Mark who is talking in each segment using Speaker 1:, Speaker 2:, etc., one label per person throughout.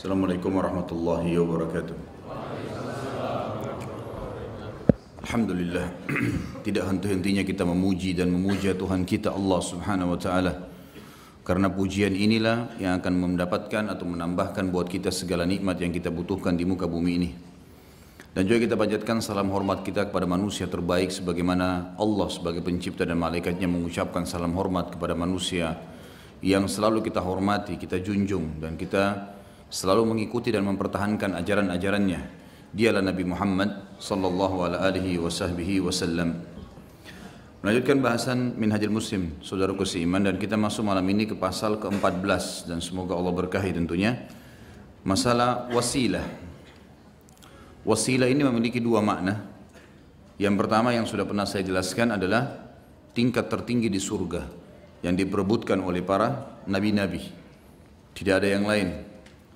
Speaker 1: Assalamualaikum warahmatullahi wabarakatuh. Alhamdulillah, tidak henti-hentinya kita memuji dan memuja Tuhan kita Allah Subhanahu wa taala. Karena pujian inilah yang akan mendapatkan atau menambahkan buat kita segala nikmat yang kita butuhkan di muka bumi ini. Dan juga kita panjatkan salam hormat kita kepada manusia terbaik sebagaimana Allah sebagai pencipta dan malaikatnya mengucapkan salam hormat kepada manusia yang selalu kita hormati, kita junjung dan kita selalu mengikuti dan mempertahankan ajaran-ajarannya. Dialah Nabi Muhammad sallallahu alaihi wasallam. Melanjutkan bahasan Minhajul Muslim, saudaraku seiman, dan kita masuk malam ini ke pasal ke-14 dan semoga Allah berkahi tentunya. Masalah wasilah. Wasilah ini memiliki dua makna. Yang pertama yang sudah pernah saya jelaskan adalah tingkat tertinggi di surga yang diperebutkan oleh para nabi-nabi. Tidak ada yang lain.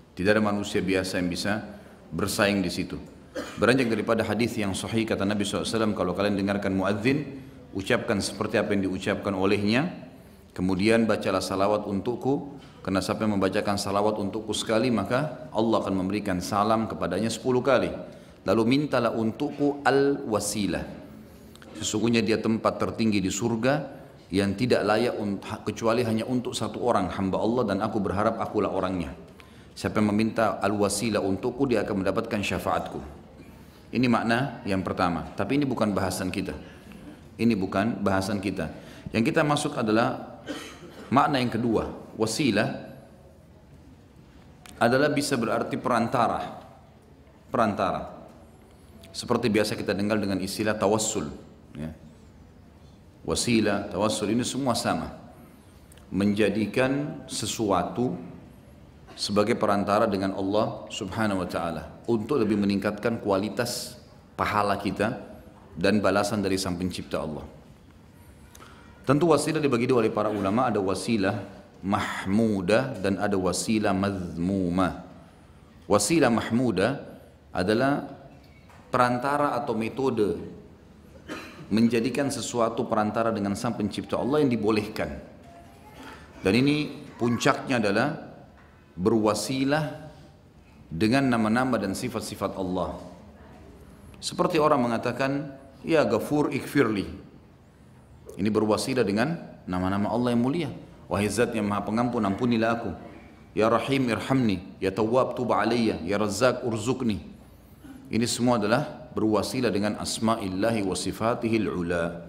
Speaker 1: Tidak ada manusia biasa yang bisa bersaing di situ. Beranjak daripada hadis yang sahih kata Nabi SAW, kalau kalian dengarkan muadzin, ucapkan seperti apa yang diucapkan olehnya, kemudian bacalah salawat untukku, karena siapa yang membacakan salawat untukku sekali, maka Allah akan memberikan salam kepadanya 10 kali. Lalu mintalah untukku al-wasilah. Sesungguhnya dia tempat tertinggi di surga yang tidak layak kecuali hanya untuk satu orang, hamba Allah, dan aku berharap akulah orangnya. Siapa yang meminta al-wasilah untukku, dia akan mendapatkan syafaatku. Ini makna yang pertama. Tapi ini bukan bahasan kita. Ini bukan bahasan kita. Yang kita masuk adalah makna yang kedua. Wasilah adalah bisa berarti perantara. Perantara. Seperti biasa kita dengar dengan istilah tawassul. Ya. Wasilah, tawassul ini semua sama. Menjadikan sesuatu sebagai perantara dengan Allah Subhanahu wa taala untuk lebih meningkatkan kualitas pahala kita dan balasan dari Sang Pencipta Allah. Tentu wasilah dibagi dua oleh para ulama, ada wasilah mahmudah dan ada wasilah mazmumah. Wasilah mahmudah adalah perantara atau metode menjadikan sesuatu perantara dengan Sang Pencipta Allah yang dibolehkan. Dan ini puncaknya adalah berwasilah dengan nama-nama dan sifat-sifat Allah. Seperti orang mengatakan, ya Ghafur ikfirli. Ini berwasilah dengan nama-nama Allah yang mulia. Wahai Zat yang Maha Pengampun, ampunilah aku. Ya Rahim irhamni, ya Tawwab tub alayya, ya Razzaq urzukni. Ini semua adalah berwasilah dengan asma'illahi wa sifatihil ula.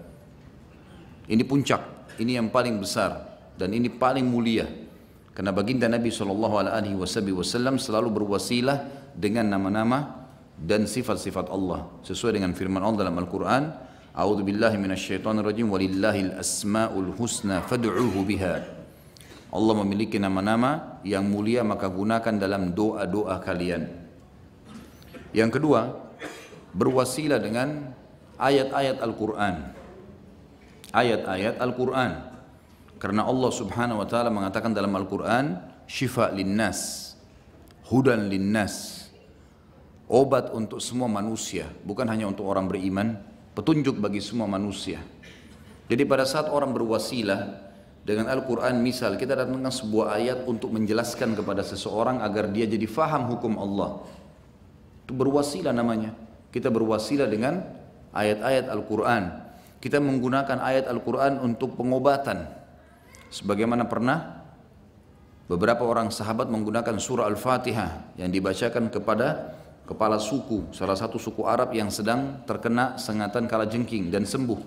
Speaker 1: Ini puncak, ini yang paling besar dan ini paling mulia. Karena baginda Nabi SAW selalu berwasilah dengan nama-nama dan sifat-sifat Allah sesuai dengan firman Allah dalam Al-Quran, A'udzu billahi minasyaitonir rajim, walillahil asmaul husna fad'uuhu biha. Allah memiliki nama-nama yang mulia, maka gunakan dalam doa-doa kalian. Yang kedua, berwasilah dengan ayat-ayat Al-Quran. Ayat-ayat Al-Quran. Karena Allah Subhanahu wa taala mengatakan dalam Al-Qur'an, syifa linnas, hudan linnas. Obat untuk semua manusia, bukan hanya untuk orang beriman, petunjuk bagi semua manusia. Jadi pada saat orang berwasilah dengan Al-Qur'an, misal kita datangkan sebuah ayat untuk menjelaskan kepada seseorang agar dia jadi faham hukum Allah. Itu berwasilah namanya. Kita berwasilah dengan ayat-ayat Al-Qur'an. Kita menggunakan ayat Al-Qur'an untuk pengobatan. Sebagaimana pernah beberapa orang sahabat menggunakan surah Al-Fatihah yang dibacakan kepada kepala suku, salah satu suku Arab yang sedang terkena sengatan kalajengking dan sembuh.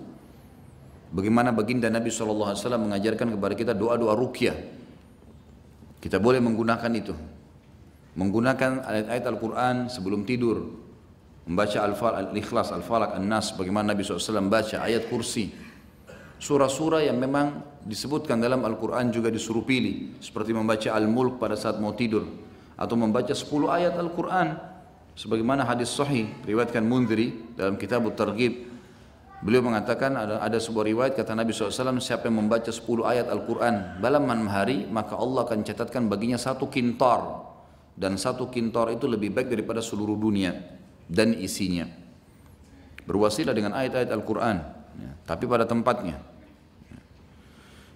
Speaker 1: Bagaimana baginda Nabi SAW mengajarkan kepada kita doa-doa ruqyah. Kita boleh menggunakan itu. Menggunakan ayat-ayat Al-Quran sebelum tidur. Membaca Al-Ikhlas, Al-Falaq, An-Nas, bagaimana Nabi SAW baca ayat kursi. Surah-surah yang memang disebutkan dalam Al-Quran juga disuruh pilih, seperti membaca Al-Mulk pada saat mau tidur, atau membaca 10 ayat Al-Quran, sebagaimana hadis sahih riwayatkan Mundhiri dalam kitab At-Targhib. Beliau mengatakan ada sebuah riwayat kata Nabi SAW, siapa yang membaca 10 ayat Al-Quran dalam malam hari, maka Allah akan catatkan baginya 1 kintar, dan 1 kintar itu lebih baik daripada seluruh dunia dan isinya. Berwasilah dengan ayat-ayat Al-Quran, ya, tapi pada tempatnya.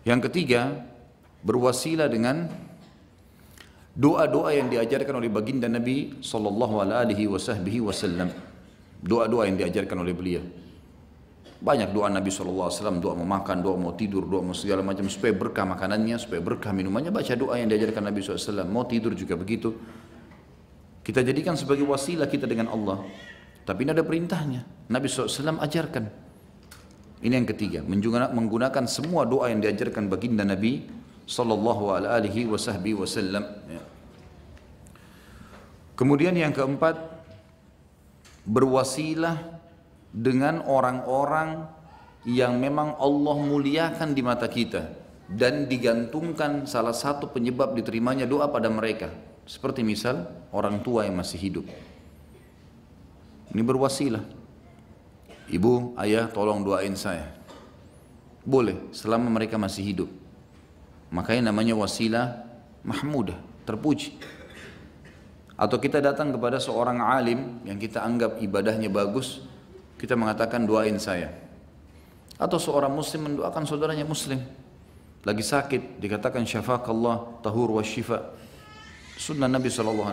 Speaker 1: Yang ketiga, berwasilah Doa-doa yang diajarkan oleh baginda Nabi sallallahu alaihi wasallam. Doa-doa yang diajarkan oleh beliau. Banyak doa Nabi SAW, doa mau makan, doa mau tidur, doa mau segala macam, supaya berkah makanannya, supaya berkah minumannya. Baca doa yang diajarkan Nabi SAW. Mau tidur juga begitu. Kita jadikan sebagai wasilah kita dengan Allah. Tapi ini ada perintahnya. Nabi SAW ajarkan. Ini yang ketiga, menggunakan semua doa yang diajarkan baginda Nabi SAW. Kemudian yang keempat, berwasilah dengan orang-orang yang memang Allah muliakan di mata kita dan digantungkan salah satu penyebab diterimanya doa pada mereka, seperti misal orang tua yang masih hidup. Ini berwasilah, ibu, ayah tolong doain saya, boleh selama mereka masih hidup. Makanya namanya wasilah mahmudah, terpuji. Atau kita datang kepada seorang alim yang kita anggap ibadahnya bagus, kita mengatakan doain saya. Atau seorang muslim mendoakan saudaranya muslim lagi sakit, dikatakan syafaqallah tahur wa syifa, sunnah Nabi SAW.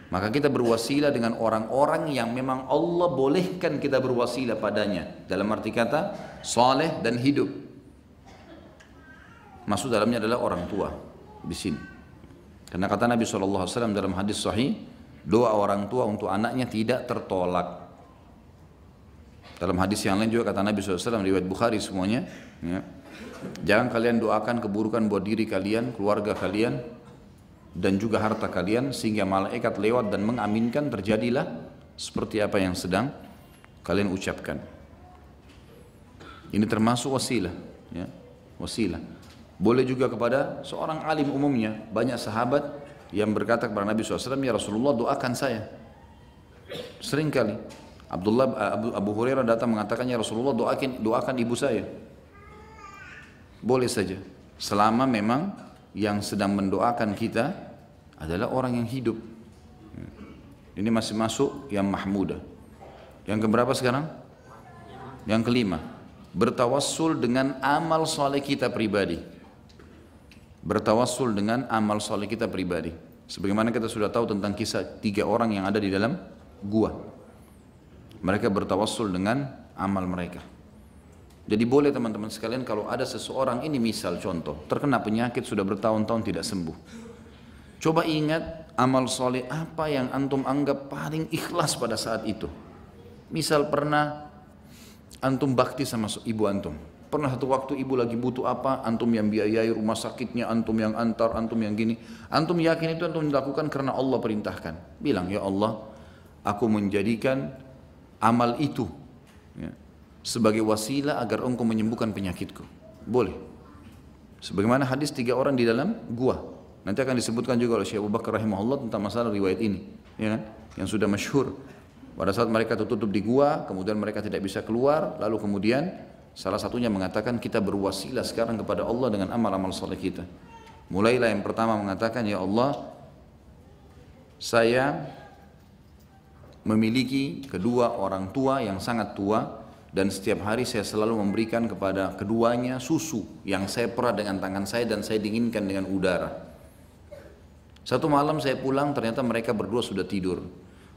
Speaker 1: Maka kita berwasilah dengan orang-orang yang memang Allah bolehkan kita berwasilah padanya, dalam arti kata saleh dan hidup. Maksud dalamnya adalah orang tua di sini. Karena kata Nabi SAW dalam hadis sahih, doa orang tua untuk anaknya tidak tertolak. Dalam hadis yang lain juga kata Nabi SAW, riwayat Bukhari semuanya, ya, jangan kalian doakan keburukan buat diri kalian, keluarga kalian, dan juga harta kalian, sehingga malaikat lewat dan mengaminkan terjadilah seperti apa yang sedang kalian ucapkan. Ini termasuk wasilah, ya, wasilah. Boleh juga kepada seorang alim umumnya. Banyak sahabat yang berkata kepada Nabi SAW, ya Rasulullah doakan saya. Sering kali Abu Hurairah datang mengatakan, ya Rasulullah doakan ibu saya. Boleh saja, selama memang yang sedang mendoakan kita adalah orang yang hidup. Ini masih masuk yang mahmudah. Yang keberapa sekarang? Yang kelima, bertawassul dengan amal soleh kita pribadi. Bertawassul dengan amal soleh kita pribadi. Sebagaimana kita sudah tahu tentang kisah 3 orang yang ada di dalam gua. Mereka bertawassul dengan amal mereka. Jadi boleh teman-teman sekalian, kalau ada seseorang, ini misal contoh, terkena penyakit sudah bertahun-tahun tidak sembuh. Coba ingat amal soleh apa yang antum anggap paling ikhlas pada saat itu. Misal pernah antum bakti sama ibu antum. Pernah satu waktu ibu lagi butuh apa, antum yang biayai rumah sakitnya, antum yang antar, antum yang gini. Antum yakin itu antum dilakukan karena Allah perintahkan. Bilang, ya Allah, aku menjadikan amal itu, ya, sebagai wasilah agar engkau menyembuhkan penyakitku. Boleh. Sebagaimana hadis 3 orang di dalam gua. Nanti akan disebutkan juga oleh Syekh Abu Bakar rahimahullah tentang masalah riwayat ini, ya kan? Yang sudah masyhur. Pada saat mereka tertutup di gua, kemudian mereka tidak bisa keluar, lalu kemudian salah satunya mengatakan, kita berwasilah sekarang kepada Allah dengan amal-amal saleh kita. Mulailah yang pertama mengatakan, ya Allah, saya memiliki kedua orang tua yang sangat tua, dan setiap hari saya selalu memberikan kepada keduanya susu yang saya perah dengan tangan saya dan saya dinginkan dengan udara. Satu malam saya pulang, ternyata mereka berdua sudah tidur.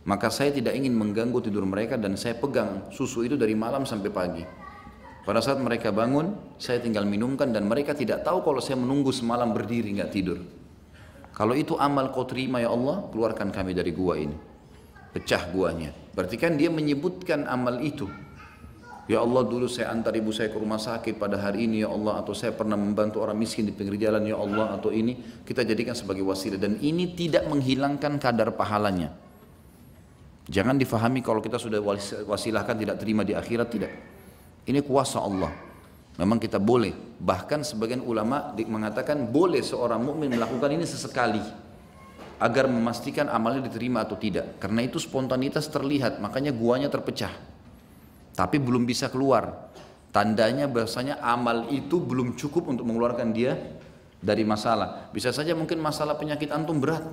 Speaker 1: Maka saya tidak ingin mengganggu tidur mereka dan saya pegang susu itu dari malam sampai pagi. Pada saat mereka bangun, saya tinggal minumkan dan mereka tidak tahu kalau saya menunggu semalam berdiri nggak tidur. Kalau itu amal kau terima ya Allah, keluarkan kami dari gua ini. Pecah guanya. Berarti kan dia menyebutkan amal itu. Ya Allah, dulu saya antar ibu saya ke rumah sakit pada hari ini ya Allah, atau saya pernah membantu orang miskin di pinggir jalan ya Allah, atau ini kita jadikan sebagai wasilah, dan ini tidak menghilangkan kadar pahalanya. Jangan difahami kalau kita sudah wasilahkan tidak terima di akhirat, tidak. Ini kuasa Allah. Memang kita boleh, bahkan sebagian ulama mengatakan boleh seorang mukmin melakukan ini sesekali agar memastikan amalnya diterima atau tidak. Karena itu spontanitas terlihat, makanya guanya terpecah. Tapi belum bisa keluar. Tandanya bahasanya amal itu belum cukup untuk mengeluarkan dia dari masalah. Bisa saja mungkin masalah penyakit antum berat.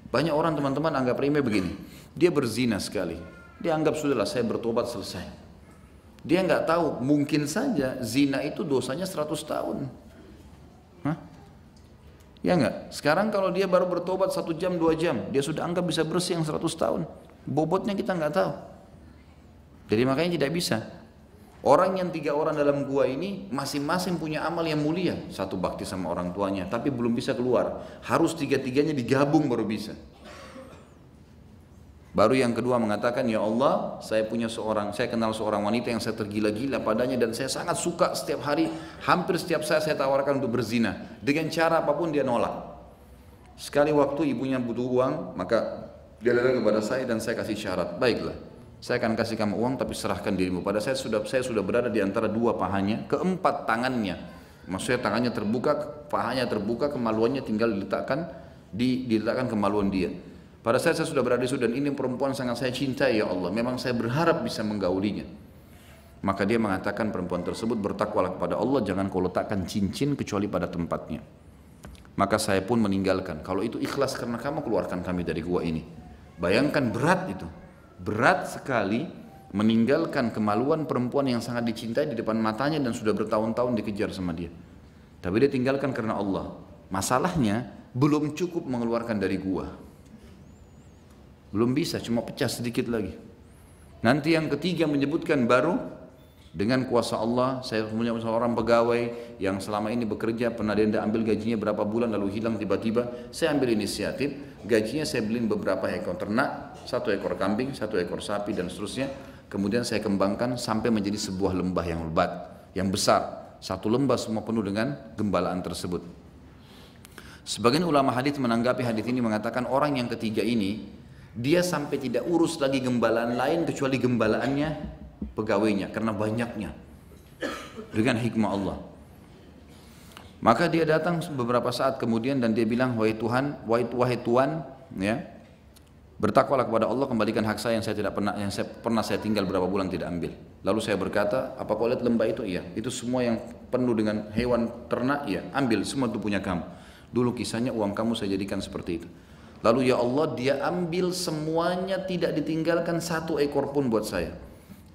Speaker 1: Banyak orang teman-teman anggap remeh begini. Dia berzina sekali. Dia anggap sudahlah saya bertobat selesai. Dia nggak tahu mungkin saja zina itu dosanya 100 tahun. Hah? Ya enggak? Sekarang kalau dia baru bertobat 1 jam, 2 jam, dia sudah anggap bisa bersih yang 100 tahun. Bobotnya kita nggak tahu. Jadi makanya tidak bisa. Orang yang 3 orang dalam gua ini masing-masing punya amal yang mulia. Satu bakti sama orang tuanya, tapi belum bisa keluar. Harus 3-3-nya digabung baru bisa. Baru yang kedua mengatakan, ya Allah, saya kenal seorang wanita yang saya tergila-gila padanya dan saya sangat suka setiap hari, hampir setiap saat saya tawarkan untuk berzina. Dengan cara apapun dia nolak. Sekali waktu ibunya butuh uang, maka dia datang kepada saya dan saya kasih syarat, baiklah, saya akan kasih kamu uang tapi serahkan dirimu. Pada saya sudah berada di antara 2 pahanya, keempat tangannya. Maksudnya tangannya terbuka, pahanya terbuka, kemaluannya tinggal diletakkan kemaluan dia. Pada saat saya sudah berada di situ dan ini perempuan sangat saya cintai ya Allah, memang saya berharap bisa menggaulinya. Maka dia mengatakan perempuan tersebut, bertakwalah kepada Allah, jangan kau letakkan cincin kecuali pada tempatnya. Maka saya pun meninggalkan. Kalau itu ikhlas karena kamu, keluarkan kami dari gua ini. Bayangkan berat itu. Berat sekali meninggalkan kemaluan perempuan yang sangat dicintai di depan matanya dan sudah bertahun-tahun dikejar sama dia. Tapi dia tinggalkan karena Allah. Masalahnya belum cukup mengeluarkan dari gua. Belum bisa, cuma pecah sedikit lagi. Nanti yang ketiga menyebutkan baru dengan kuasa Allah, saya punya seorang pegawai yang selama ini bekerja, pernah dia ambil gajinya berapa bulan lalu hilang tiba-tiba, saya ambil inisiatif, gajinya saya beliin beberapa ekor ternak, 1 ekor kambing, 1 ekor sapi dan seterusnya. Kemudian saya kembangkan sampai menjadi sebuah lembah yang lebat, yang besar. 1 lembah semua penuh dengan gembalaan tersebut. Sebagian ulama hadis menanggapi hadis ini mengatakan orang yang ketiga ini dia sampai tidak urus lagi gembalaan lain kecuali gembalaannya pegawainya karena banyaknya dengan hikmah Allah. Maka dia datang beberapa saat kemudian dan dia bilang, wahai Tuhan, ya, bertakwalah kepada Allah, kembalikan hak saya yang pernah saya tinggal berapa bulan tidak ambil. Lalu saya berkata, apa kau lihat lembah itu? Iya. Itu semua yang penuh dengan hewan ternak, iya. Ambil, semua itu punya kamu. Dulu kisahnya uang kamu saya jadikan seperti itu. Lalu ya Allah, dia ambil semuanya, tidak ditinggalkan 1 ekor pun buat saya.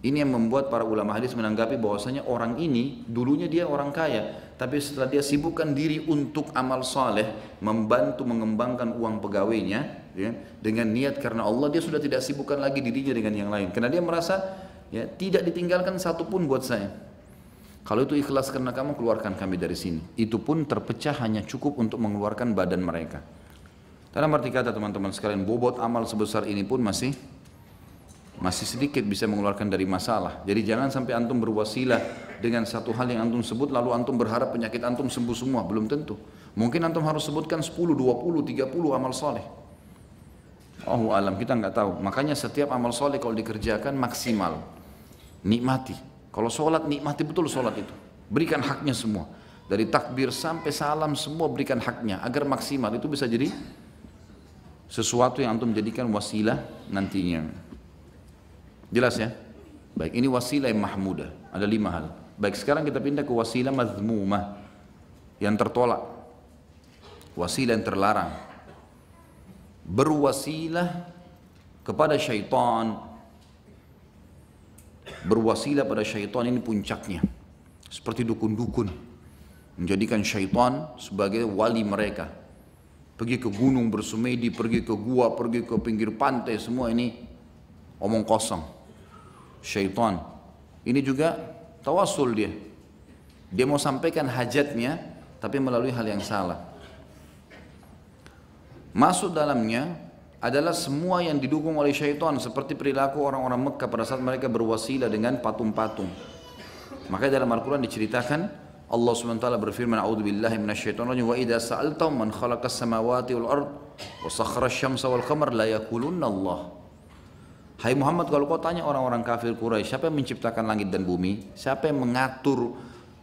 Speaker 1: Ini yang membuat para ulama hadis menanggapi bahwasanya orang ini dulunya dia orang kaya, tapi setelah dia sibukkan diri untuk amal saleh, membantu mengembangkan uang pegawainya, ya, dengan niat karena Allah, dia sudah tidak sibukkan lagi dirinya dengan yang lain. Karena dia merasa ya tidak ditinggalkan 1 pun buat saya. Kalau itu ikhlas karena kamu, keluarkan kami dari sini. Itu pun terpecah hanya cukup untuk mengeluarkan badan mereka. Dalam arti kata teman-teman sekalian, bobot amal sebesar ini pun masih sedikit bisa mengeluarkan dari masalah. Jadi jangan sampai antum berwasilah dengan satu hal yang antum sebut lalu antum berharap penyakit antum sembuh semua, belum tentu. Mungkin antum harus sebutkan 10, 20, 30 amal soleh. Allahu alam, kita nggak tahu. Makanya setiap amal soleh kalau dikerjakan maksimal, nikmati. Kalau sholat, nikmati betul sholat itu. Berikan haknya semua. Dari takbir sampai salam semua berikan haknya agar maksimal. Itu bisa jadi sesuatu yang antum jadikan wasilah nantinya. Jelas ya? Baik, ini wasilah yang mahmudah. Ada 5 hal. Baik, sekarang kita pindah ke wasilah mazmumah, yang tertolak. Wasilah yang terlarang. Berwasilah kepada syaitan. Berwasilah pada syaitan ini puncaknya. Seperti dukun-dukun. Menjadikan syaitan sebagai wali mereka. Pergi ke gunung bersemedi, pergi ke gua, pergi ke pinggir pantai, semua ini omong kosong. Syaitan ini juga tawasul dia. Dia mau sampaikan hajatnya tapi melalui hal yang salah. Masuk dalamnya adalah semua yang didukung oleh syaitan, seperti perilaku orang-orang Mekah pada saat mereka berwasilah dengan patung-patung. Maka dalam Al-Quran diceritakan Allah SWT berfirman, a'udzubillahi minasyaitonirrajim, wa idza sa'altum man khalaqas samawati wal ard wa sakhkhara asy-syamsa wal qamar la yaqulunna Allah. Hai Muhammad, kalau kau tanya orang-orang kafir Quraisy, siapa yang menciptakan langit dan bumi? Siapa yang mengatur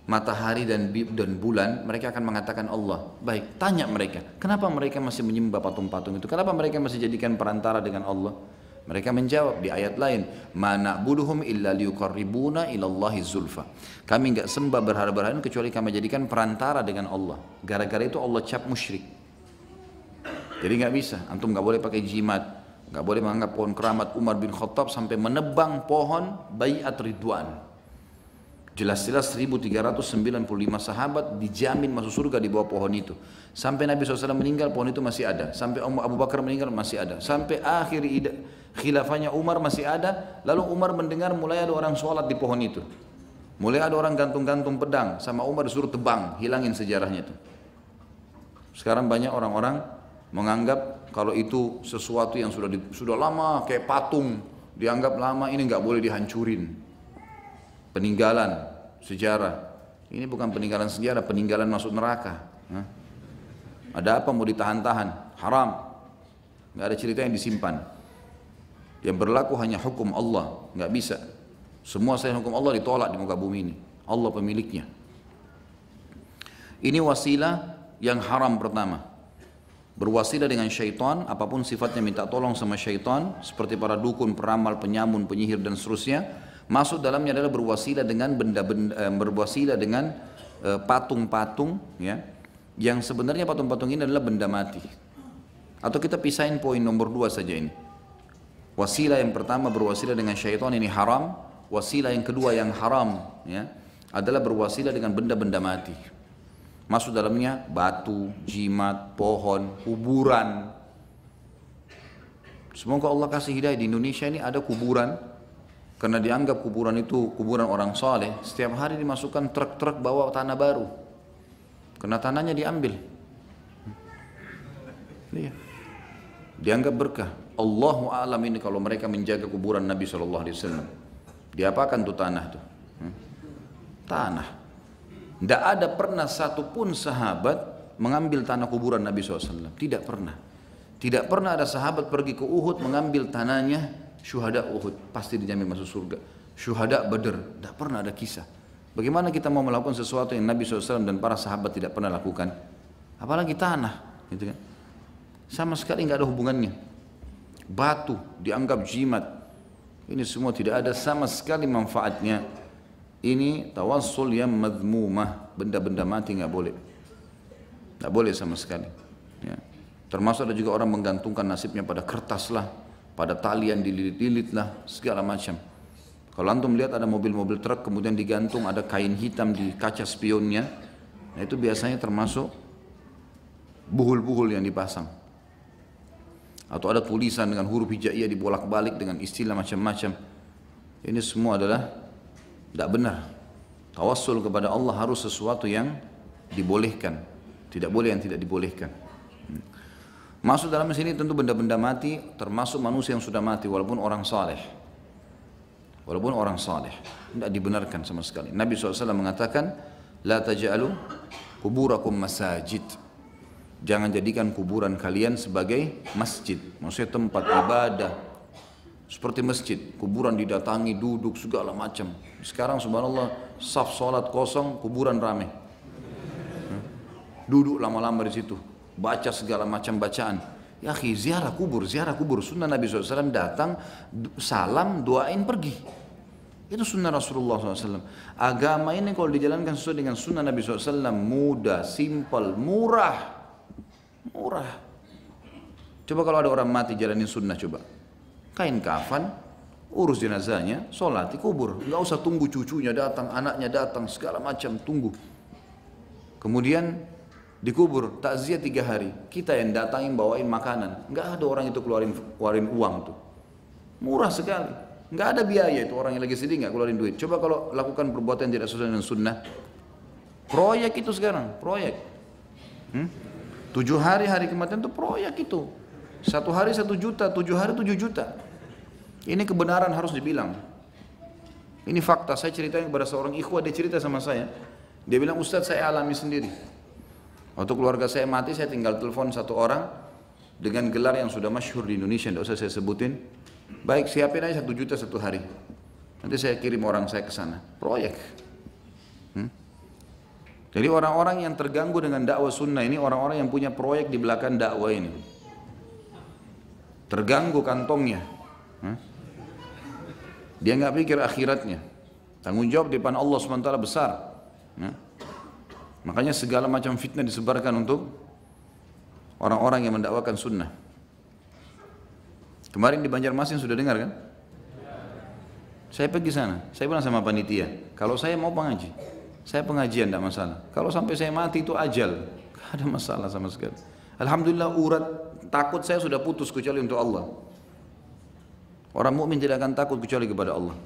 Speaker 1: matahari dan bulan? Mereka akan mengatakan Allah. Baik, tanya mereka, kenapa mereka masih menyembah patung-patung itu? Kenapa mereka masih jadikan perantara dengan Allah? Mereka menjawab di ayat lain, ma na'buduhum illa liyuqarribuna ilallahi zulfa. Kami enggak sembah berhala-berhala kecuali kami jadikan perantara dengan Allah. Gara-gara itu Allah cap musyrik. Jadi enggak bisa, antum enggak boleh pakai jimat, enggak boleh menganggap pohon keramat Umar bin Khattab sampai menebang pohon Bai'at Ridwan. Jelas-jelas 1395 sahabat dijamin masuk surga di bawah pohon itu. Sampai Nabi SAW meninggal pohon itu masih ada. Sampai Abu Bakar meninggal masih ada. Sampai akhir khilafahnya Umar masih ada. Lalu Umar mendengar mulai ada orang sholat di pohon itu. Mulai ada orang gantung-gantung pedang. Sama Umar disuruh tebang, hilangin sejarahnya itu. Sekarang banyak orang-orang menganggap kalau itu sesuatu yang sudah lama kayak patung. Dianggap lama, ini nggak boleh dihancurin. Peninggalan sejarah. Ini bukan peninggalan sejarah, peninggalan masuk neraka. Ada apa mau ditahan-tahan? Haram. Nggak ada cerita yang disimpan. Yang berlaku hanya hukum Allah, nggak bisa. Semua selain hukum Allah ditolak di muka bumi ini. Allah pemiliknya. Ini wasilah yang haram pertama. Berwasilah dengan syaitan, apapun sifatnya minta tolong sama syaitan, seperti para dukun, peramal, penyamun, penyihir dan seterusnya. Masuk dalamnya adalah berwasilah dengan berwasilah dengan patung-patung, ya, yang sebenarnya patung-patung ini adalah benda mati. Atau kita pisahin poin nomor 2 saja ini. Wasilah yang pertama berwasilah dengan syaitan ini haram. Wasilah yang kedua yang haram, ya, adalah berwasilah dengan benda-benda mati. Masuk dalamnya batu, jimat, pohon, kuburan. Semoga Allah kasih hidayah. Di Indonesia ini ada kuburan. Karena dianggap kuburan itu kuburan orang saleh, setiap hari dimasukkan truk-truk bawa tanah baru. Karena tanahnya diambil. Iya. Dianggap berkah. Allahu a'lam ini kalau mereka menjaga kuburan Nabi SAW. Diapakan tuh tanah tuh? Tanah. Tidak ada pernah satupun sahabat mengambil tanah kuburan Nabi SAW. Tidak pernah. Tidak pernah ada sahabat pergi ke Uhud mengambil tanahnya syuhada Uhud, pasti dijamin masuk surga. Syuhada Badr, tidak pernah ada kisah. Bagaimana kita mau melakukan sesuatu yang Nabi SAW dan para sahabat tidak pernah lakukan? Apalagi tanah, gitu kan? Sama sekali nggak ada hubungannya. Batu dianggap jimat, ini semua tidak ada sama sekali manfaatnya. Ini tawassul yang madmumah, benda-benda mati nggak boleh, nggak boleh sama sekali. Ya. Termasuk ada juga orang menggantungkan nasibnya pada kertas lah, pada talian dililit-lilit lah, segala macam. Kalau antum lihat ada mobil-mobil truk kemudian digantung ada kain hitam di kaca spionnya, nah itu biasanya termasuk buhul-buhul yang dipasang. Atau ada tulisan dengan huruf hijaiyah dibolak-balik dengan istilah macam-macam. Ini semua adalah tidak benar. Tawassul kepada Allah harus sesuatu yang dibolehkan, tidak boleh yang tidak dibolehkan. Masuk dalam sini tentu benda-benda mati, termasuk manusia yang sudah mati walaupun orang saleh. Walaupun orang saleh, tidak dibenarkan sama sekali. Nabi SAW mengatakan, la taj'alu kuburakum masajid. Jangan jadikan kuburan kalian sebagai masjid, maksudnya tempat ibadah. Seperti masjid, kuburan didatangi, duduk segala macam. Sekarang subhanallah, saf salat kosong, kuburan ramai. Duduk lama-lama di situ. Baca segala macam bacaan. Ya akhi, ziarah kubur. Sunnah Nabi SAW datang, salam, doain, pergi. Itu sunnah Rasulullah SAW. Agama ini kalau dijalankan sesuai dengan sunnah Nabi SAW, mudah, simpel, murah. Murah. Coba kalau ada orang mati jalanin sunnah coba. Kain kafan, urus jenazahnya, sholat di kubur. Nggak usah tunggu cucunya datang, anaknya datang, segala macam, tunggu. Kemudian dikubur, takziah 3 hari. Kita yang datangin bawain makanan. Nggak ada orang itu keluarin uang tuh. Murah sekali. Nggak ada biaya itu, orang yang lagi sedih nggak keluarin duit. Coba kalau lakukan perbuatan yang tidak sesuai dengan sunnah. Proyek itu sekarang, proyek. 7 hari kematian itu proyek itu. 1 hari 1 juta, 7 hari 7 juta. Ini kebenaran harus dibilang. Ini fakta, saya ceritain kepada seorang ikhwah, dia cerita sama saya. Dia bilang, Ustaz saya alami sendiri. Waktu keluarga saya mati, saya tinggal telepon 1 orang dengan gelar yang sudah masyhur di Indonesia, tidak usah saya sebutin. Baik, siapin aja 1 juta 1 hari. Nanti saya kirim orang saya ke sana. Proyek. Jadi orang-orang yang terganggu dengan dakwah sunnah ini, orang-orang yang punya proyek di belakang dakwah ini. Terganggu kantongnya. Dia nggak pikir akhiratnya. Tanggung jawab di depan Allah SWT besar. Makanya segala macam fitnah disebarkan untuk orang-orang yang mendakwakan sunnah. Kemarin di Banjarmasin sudah dengar kan? Saya pergi sana, saya bilang sama panitia, kalau saya mau pengaji, saya pengajian tidak masalah. Kalau sampai saya mati itu ajal, tidak ada masalah sama sekali. Alhamdulillah urat takut saya sudah putus kecuali untuk Allah. Orang mukmin tidak akan takut kecuali kepada Allah.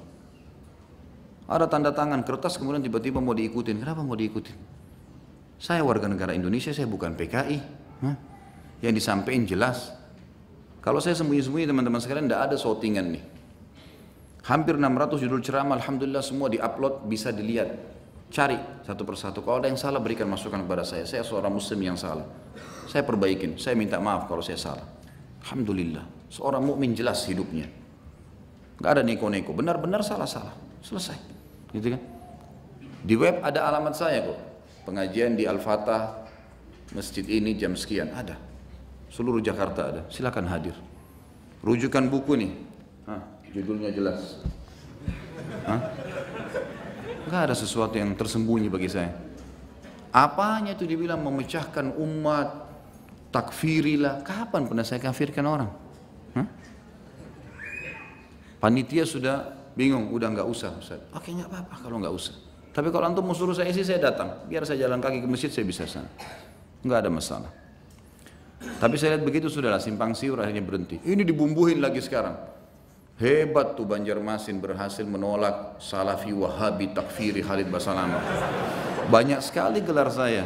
Speaker 1: Ada tanda tangan kertas kemudian tiba-tiba mau diikutin. Kenapa mau diikutin? Saya warga negara Indonesia, saya bukan PKI. Yang disampaikan jelas. Kalau saya sembunyi-sembunyi teman-teman sekalian tidak ada shootingan nih. Hampir 600 judul ceramah, alhamdulillah semua diupload, bisa dilihat. Cari satu persatu. Kalau ada yang salah berikan masukan kepada saya. Saya seorang muslim yang salah. Saya perbaikin. Saya minta maaf kalau saya salah. Alhamdulillah. Seorang mukmin jelas hidupnya. Gak ada neko-neko. Benar-benar salah-salah. Selesai. Gitu kan? Di web ada alamat saya kok. Pengajian di Al-Fatah, masjid ini jam sekian. Ada. Seluruh Jakarta ada. Silakan hadir. Rujukan buku nih. Judulnya jelas. Gak ada sesuatu yang tersembunyi bagi saya. Apanya itu dibilang memecahkan umat, takfirilah. Kapan pernah saya kafirkan orang? Panitia sudah bingung, udah nggak usah Ustaz. Oke, nggak apa-apa kalau nggak usah. Tapi kalau antum mau suruh saya isi, saya datang. Biar saya jalan kaki ke masjid, saya bisa sana. Nggak ada masalah. Tapi saya lihat begitu sudahlah, simpang siur akhirnya berhenti. Ini dibumbuhin lagi sekarang. Hebat tuh Banjarmasin berhasil menolak Salafi Wahabi takfiri Khalid Basalamah. Banyak sekali gelar saya.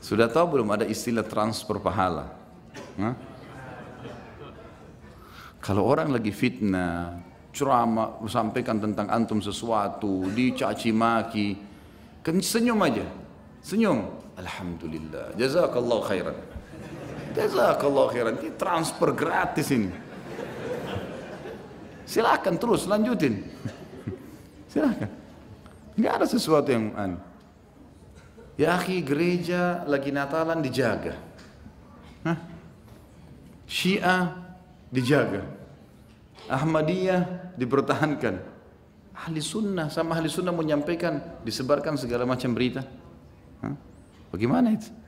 Speaker 1: Sudah tahu belum ada istilah transfer pahala? Kalau orang lagi fitnah, ceramah, sampaikan tentang antum sesuatu, dicaci maki, senyum aja, senyum. Alhamdulillah, jazakallah khairan. Jazakallah khairan, ini transfer gratis ini. Silakan terus lanjutin. Silakan. Enggak ada sesuatu yang aneh. Ya akhi, gereja lagi Natalan dijaga. Syiah dijaga. Ahmadiyah dipertahankan. Ahli sunnah sama ahli sunnah menyampaikan, disebarkan segala macam berita. Bagaimana itu?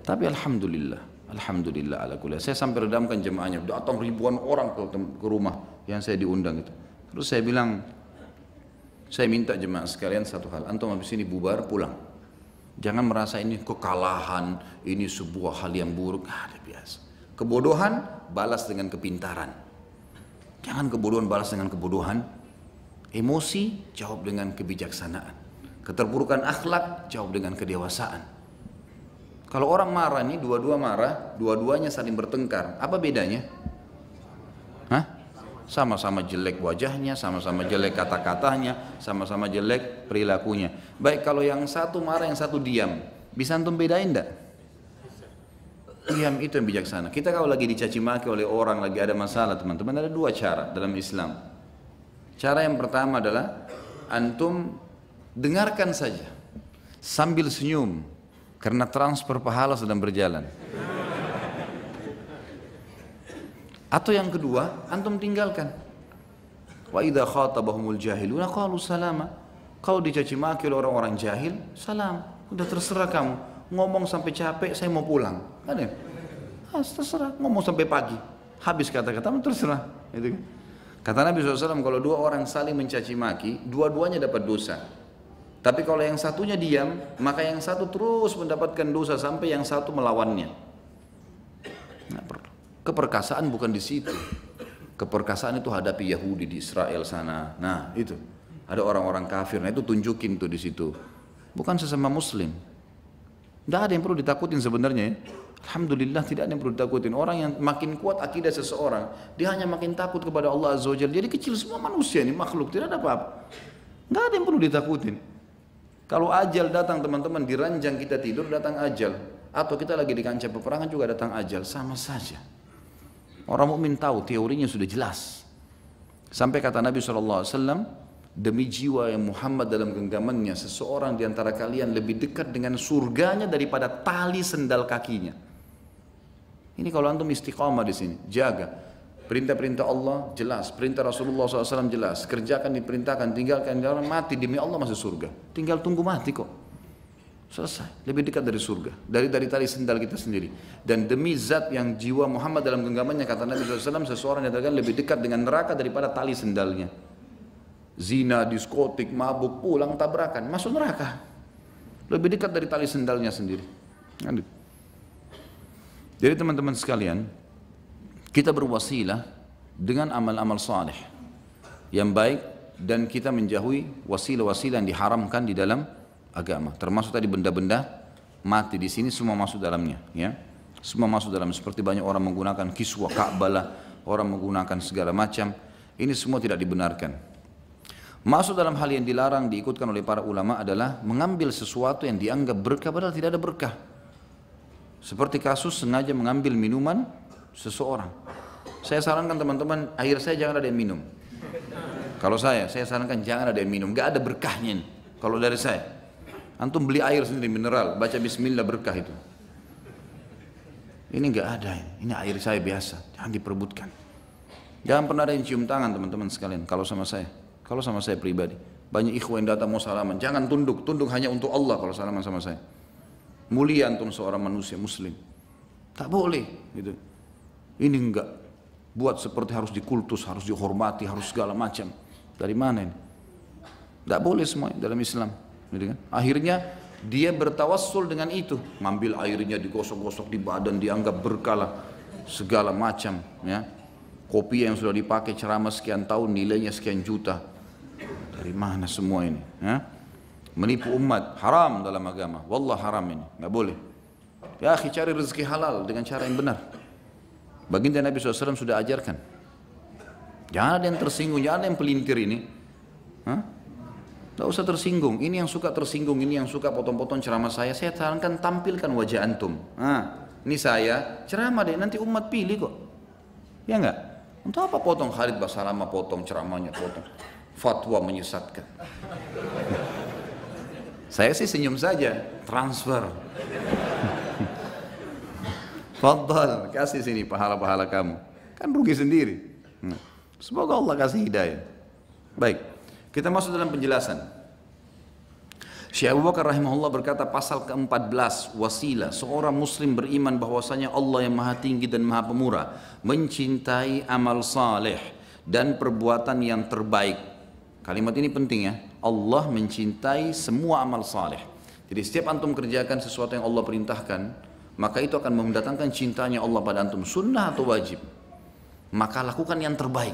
Speaker 1: Tapi alhamdulillah, alhamdulillah ala kulli. Saya sampai redamkan jemaahnya, datang ribuan orang ke rumah yang saya diundang itu. Terus saya bilang, saya minta jemaah sekalian satu hal, antum habis ini bubar pulang. Jangan merasa ini kekalahan, ini sebuah hal yang buruk, ada biasa. Kebodohan balas dengan kepintaran. Jangan kebodohan balas dengan kebodohan. Emosi jawab dengan kebijaksanaan. Keterpurukan akhlak jawab dengan kedewasaan. Kalau orang marah nih, dua-dua marah, dua-duanya saling bertengkar. Apa bedanya? Sama-sama jelek wajahnya, sama-sama jelek kata-katanya, sama-sama jelek perilakunya. Baik kalau yang satu marah, yang satu diam. Bisa antum bedain enggak? Diam itu yang bijaksana. Kita kalau lagi dicaci maki oleh orang, lagi ada masalah teman-teman, ada dua cara dalam Islam. Cara yang pertama adalah antum dengarkan saja sambil senyum. Karena transfer pahala sedang berjalan. Atau yang kedua, antum tinggalkan. Wa idza khatabahumul jahiluna qalu salama. Kalau dicaci maki oleh orang-orang jahil, salam. Udah terserah kamu. Ngomong sampai capek, saya mau pulang. Ada? Terserah. Ngomong sampai pagi. Habis kata-katamu terserah. Itu kan? Kata Nabi SAW, kalau dua orang saling mencaci maki, dua-duanya dapat dosa. Tapi kalau yang satunya diam, maka yang satu terus mendapatkan dosa sampai yang satu melawannya. Nah, keperkasaan bukan di situ. Keperkasaan itu hadapi Yahudi di Israel sana. Nah, itu. Ada orang-orang kafir. Nah, itu tunjukin tuh di situ. Bukan sesama muslim. Tidak ada yang perlu ditakutin sebenarnya. Alhamdulillah tidak ada yang perlu ditakutin. Orang yang makin kuat akidah seseorang, dia hanya makin takut kepada Allah Azza wa Jalla. Jadi kecil semua manusia ini, makhluk, tidak ada apa-apa. Tidak ada yang perlu ditakutin. Kalau ajal datang teman-teman, di ranjang kita tidur datang ajal, atau kita lagi di kancah peperangan juga datang ajal, sama saja. Orang mukmin tahu, teorinya sudah jelas. Sampai kata Nabi SAW, demi jiwa yang Muhammad dalam genggamannya, seseorang di antara kalian lebih dekat dengan surganya daripada tali sendal kakinya. Ini kalau antum istiqamah di sini, jaga. Perintah-perintah Allah jelas, perintah Rasulullah SAW jelas. Kerjakan diperintahkan, tinggalkan orang mati demi Allah masuk surga. Tinggal tunggu mati kok. Selesai, lebih dekat dari surga, dari tali sendal kita sendiri. Dan demi zat yang jiwa Muhammad dalam genggamannya, kata Nabi SAW, seseorang yang lebih dekat dengan neraka daripada tali sendalnya. Zina, diskotik, mabuk, pulang tabrakan, masuk neraka. Lebih dekat dari tali sendalnya sendiri. Jadi teman-teman sekalian, kita berwasilah dengan amal-amal saleh yang baik, dan kita menjauhi wasilah-wasilah yang diharamkan di dalam agama, termasuk tadi benda-benda mati. Di sini semua masuk dalamnya, ya, semua masuk dalam. Seperti banyak orang menggunakan kiswah Ka'bah, orang menggunakan segala macam, ini semua tidak dibenarkan. Masuk dalam hal yang dilarang diikutkan oleh para ulama adalah mengambil sesuatu yang dianggap berkah padahal tidak ada berkah. Seperti kasus sengaja mengambil minuman seseorang. Saya sarankan teman-teman, air saya jangan ada yang minum. Kalau saya sarankan jangan ada yang minum, gak ada berkahnya ini. Kalau dari saya, antum beli air sendiri mineral, baca bismillah, berkah itu. Ini nggak ada, ini air saya biasa, jangan diperebutkan. Jangan pernah ada yang cium tangan teman-teman sekalian. Kalau sama saya pribadi, banyak ikhwan yang datang mau salaman, jangan tunduk hanya untuk Allah kalau salaman sama saya. Mulia antum seorang manusia muslim, tak boleh gitu. Ini enggak, buat seperti harus dikultus, harus dihormati, harus segala macam. Dari mana ini? Tak boleh semua dalam Islam. Akhirnya dia bertawassul dengan itu, ngambil airnya digosok-gosok di badan, dianggap berkah segala macam, ya. Kopi yang sudah dipakai ceramah sekian tahun nilainya sekian juta. Dari mana semua ini, ya? Menipu umat haram dalam agama. Wallah haram ini, nggak boleh. Ya akhi, cari rezeki halal dengan cara yang benar. Baginda Nabi SAW sudah ajarkan. Jangan ada yang tersinggung, jangan ada yang pelintir ini. Tidak usah tersinggung. Ini yang suka tersinggung, ini yang suka potong-potong ceramah saya sarankan tampilkan wajah antum. Ini saya ceramah deh, nanti umat pilih kok. Ya enggak? Untuk apa potong Khalid Basalamah, potong ceramahnya, potong fatwa menyesatkan. Saya sih senyum saja, transfer. Fadhal, kasih sini pahala-pahala kamu. Kan rugi sendiri. Semoga Allah kasih hidayah. Baik, kita masuk dalam penjelasan. Syekh Abu Bakar rahimahullah berkata pasal ke-14, wasilah seorang muslim beriman bahwasanya Allah yang maha tinggi dan maha pemurah mencintai amal saleh dan perbuatan yang terbaik. Kalimat ini penting ya, Allah mencintai semua amal saleh. Jadi setiap antum kerjakan sesuatu yang Allah perintahkan, maka itu akan mendatangkan cintanya Allah pada antum, sunnah atau wajib. Maka lakukan yang terbaik.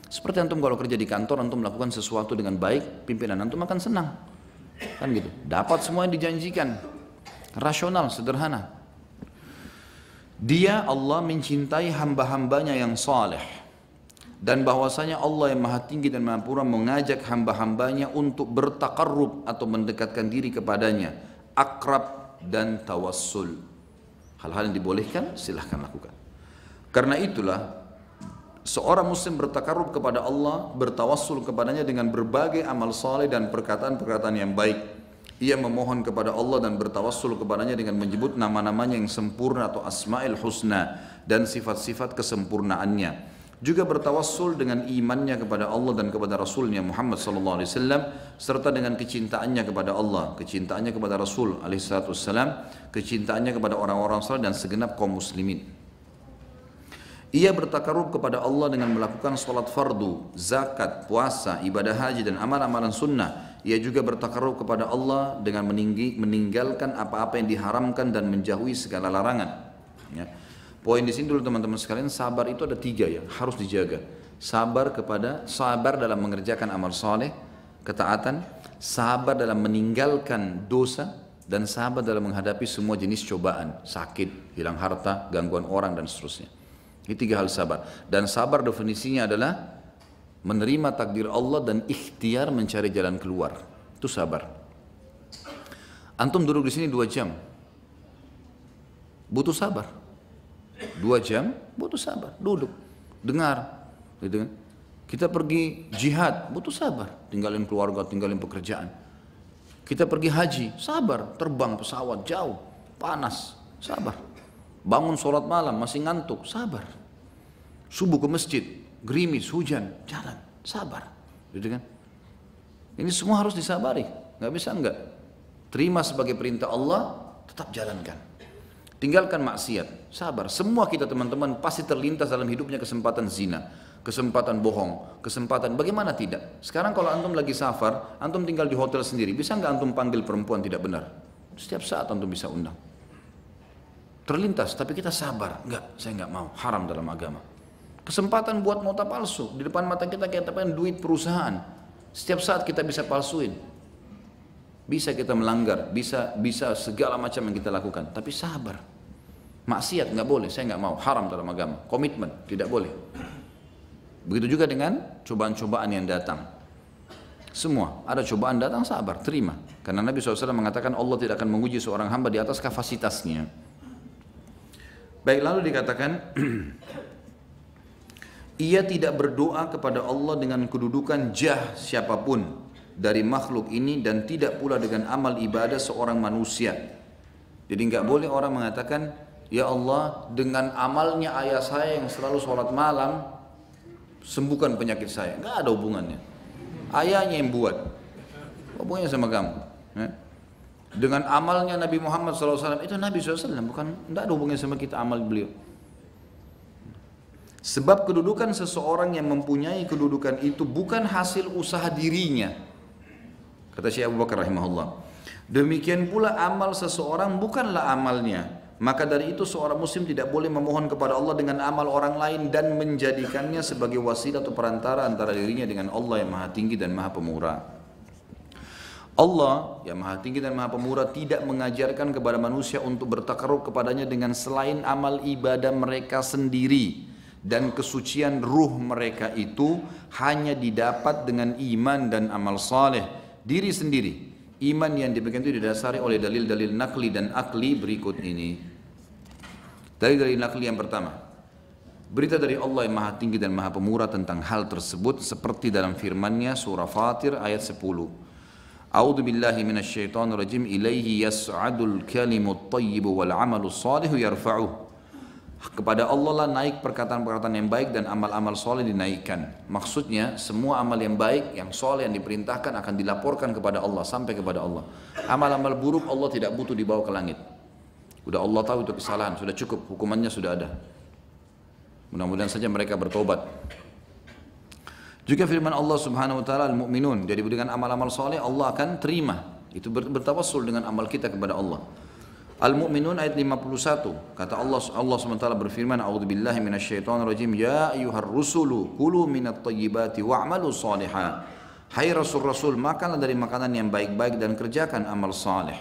Speaker 1: Seperti antum kalau kerja di kantor, antum melakukan sesuatu dengan baik, pimpinan antum akan senang. Kan gitu, dapat semua yang dijanjikan. Rasional, sederhana. Dia Allah mencintai hamba-hambanya yang saleh, dan bahwasanya Allah yang maha tinggi dan maha pura mengajak hamba-hambanya untuk bertakarrub atau mendekatkan diri kepadanya, akrab dan tawassul. Hal-hal yang dibolehkan silahkan lakukan. Karena itulah seorang muslim bertakarrub kepada Allah, bertawassul kepadanya dengan berbagai amal saleh dan perkataan-perkataan yang baik. Ia memohon kepada Allah dan bertawassul kepadanya dengan menyebut nama-namanya yang sempurna atau asma'il husna dan sifat-sifat kesempurnaannya. Juga bertawassul dengan imannya kepada Allah dan kepada Rasulnya Muhammad SAW, serta dengan kecintaannya kepada Allah, kecintaannya kepada Rasul SAW, kecintaannya kepada orang-orang saleh dan segenap kaum muslimin. Ia bertakarrub kepada Allah dengan melakukan salat fardu, zakat, puasa, ibadah haji dan amal-amalan sunnah. Ia juga bertakarrub kepada Allah dengan meninggalkan apa-apa yang diharamkan dan menjauhi segala larangan. Ya. Poin di sini dulu teman-teman sekalian, sabar itu ada 3 yang harus dijaga. Sabar dalam mengerjakan amal saleh, ketaatan, sabar dalam meninggalkan dosa, dan sabar dalam menghadapi semua jenis cobaan, sakit, hilang harta, gangguan orang dan seterusnya. Ini 3 hal sabar. Dan sabar definisinya adalah menerima takdir Allah dan ikhtiar mencari jalan keluar. Itu sabar. Antum duduk di sini 2 jam, butuh sabar. 2 jam butuh sabar, duduk, dengar, gitu kan? Kita pergi jihad, butuh sabar, tinggalin keluarga, tinggalin pekerjaan. Kita pergi haji, sabar, terbang pesawat jauh, panas, sabar. Bangun sholat malam, masih ngantuk, sabar. Subuh ke masjid, gerimis, hujan, jalan, sabar, gitu kan? Ini semua harus disabari, nggak bisa enggak. Terima sebagai perintah Allah, tetap jalankan. Tinggalkan maksiat, sabar. Semua kita teman-teman pasti terlintas dalam hidupnya kesempatan zina, kesempatan bohong, kesempatan bagaimana tidak. Sekarang kalau antum lagi safar, antum tinggal di hotel sendiri, bisa nggak antum panggil perempuan tidak benar? Setiap saat antum bisa undang. Terlintas, tapi kita sabar. Enggak, saya nggak mau, haram dalam agama. Kesempatan buat nota palsu di depan mata kita katakan duit perusahaan. Setiap saat kita bisa palsuin. Bisa kita melanggar, bisa segala macam yang kita lakukan, tapi sabar. Maksiat nggak boleh, saya nggak mau, haram dalam agama. Komitmen tidak boleh. Begitu juga dengan cobaan-cobaan yang datang. Semua ada cobaan datang, sabar, terima. Karena Nabi SAW mengatakan Allah tidak akan menguji seorang hamba di atas kapasitasnya. Baik, lalu dikatakan ia tidak berdoa kepada Allah dengan kedudukan jah siapapun dari makhluk ini dan tidak pula dengan amal ibadah seorang manusia. Jadi nggak boleh orang mengatakan, ya Allah dengan amalnya ayah saya yang selalu sholat malam sembuhkan penyakit saya. Nggak ada hubungannya. Ayahnya yang buat, hubungannya sama kamu. Dengan amalnya Nabi Muhammad SAW, itu Nabi SAW, bukan, nggak ada hubungannya sama kita amal beliau. Sebab kedudukan seseorang yang mempunyai kedudukan itu bukan hasil usaha dirinya. Kata Syekh Abu Bakar rahimahullah. Demikian pula amal seseorang bukanlah amalnya. Maka dari itu seorang muslim tidak boleh memohon kepada Allah dengan amal orang lain dan menjadikannya sebagai wasilah atau perantara antara dirinya dengan Allah yang maha tinggi dan maha pemurah. Allah yang maha tinggi dan maha pemurah tidak mengajarkan kepada manusia untuk bertakarrub kepadanya dengan selain amal ibadah mereka sendiri. Dan kesucian ruh mereka itu hanya didapat dengan iman dan amal saleh diri sendiri. Iman yang demikian itu didasari oleh dalil-dalil nakli dan akli berikut ini. Dalil nakli yang pertama, berita dari Allah yang maha tinggi dan maha pemurah tentang hal tersebut seperti dalam firman-Nya surah Fatir ayat 10. A'udzu billahi minasyaitonir rajim, ilaihi yas'adul kalimut thayyib wal 'amalus shalihu yarfa'uh. Kepada Allah lah naik perkataan-perkataan yang baik dan amal-amal soleh dinaikkan. Maksudnya semua amal yang baik, yang soleh, yang diperintahkan akan dilaporkan kepada Allah, sampai kepada Allah. Amal-amal buruk Allah tidak butuh dibawa ke langit. Sudah Allah tahu itu kesalahan, sudah cukup, hukumannya sudah ada. Mudah-mudahan saja mereka bertobat. Juga firman Allah Subhanahu wa taala al-mu'minun, jadi dengan amal-amal soleh Allah akan terima. Itu bertawassul dengan amal kita kepada Allah. Al-Mu'minun ayat 51, kata Allah SWT berfirman, a'udzubillahi minasyaitonirrajim, ya ayyuhar rusulu kulu minat thayyibati wa'malu salihah. Hai rasul-rasul, makanlah dari makanan yang baik-baik dan kerjakan amal saleh.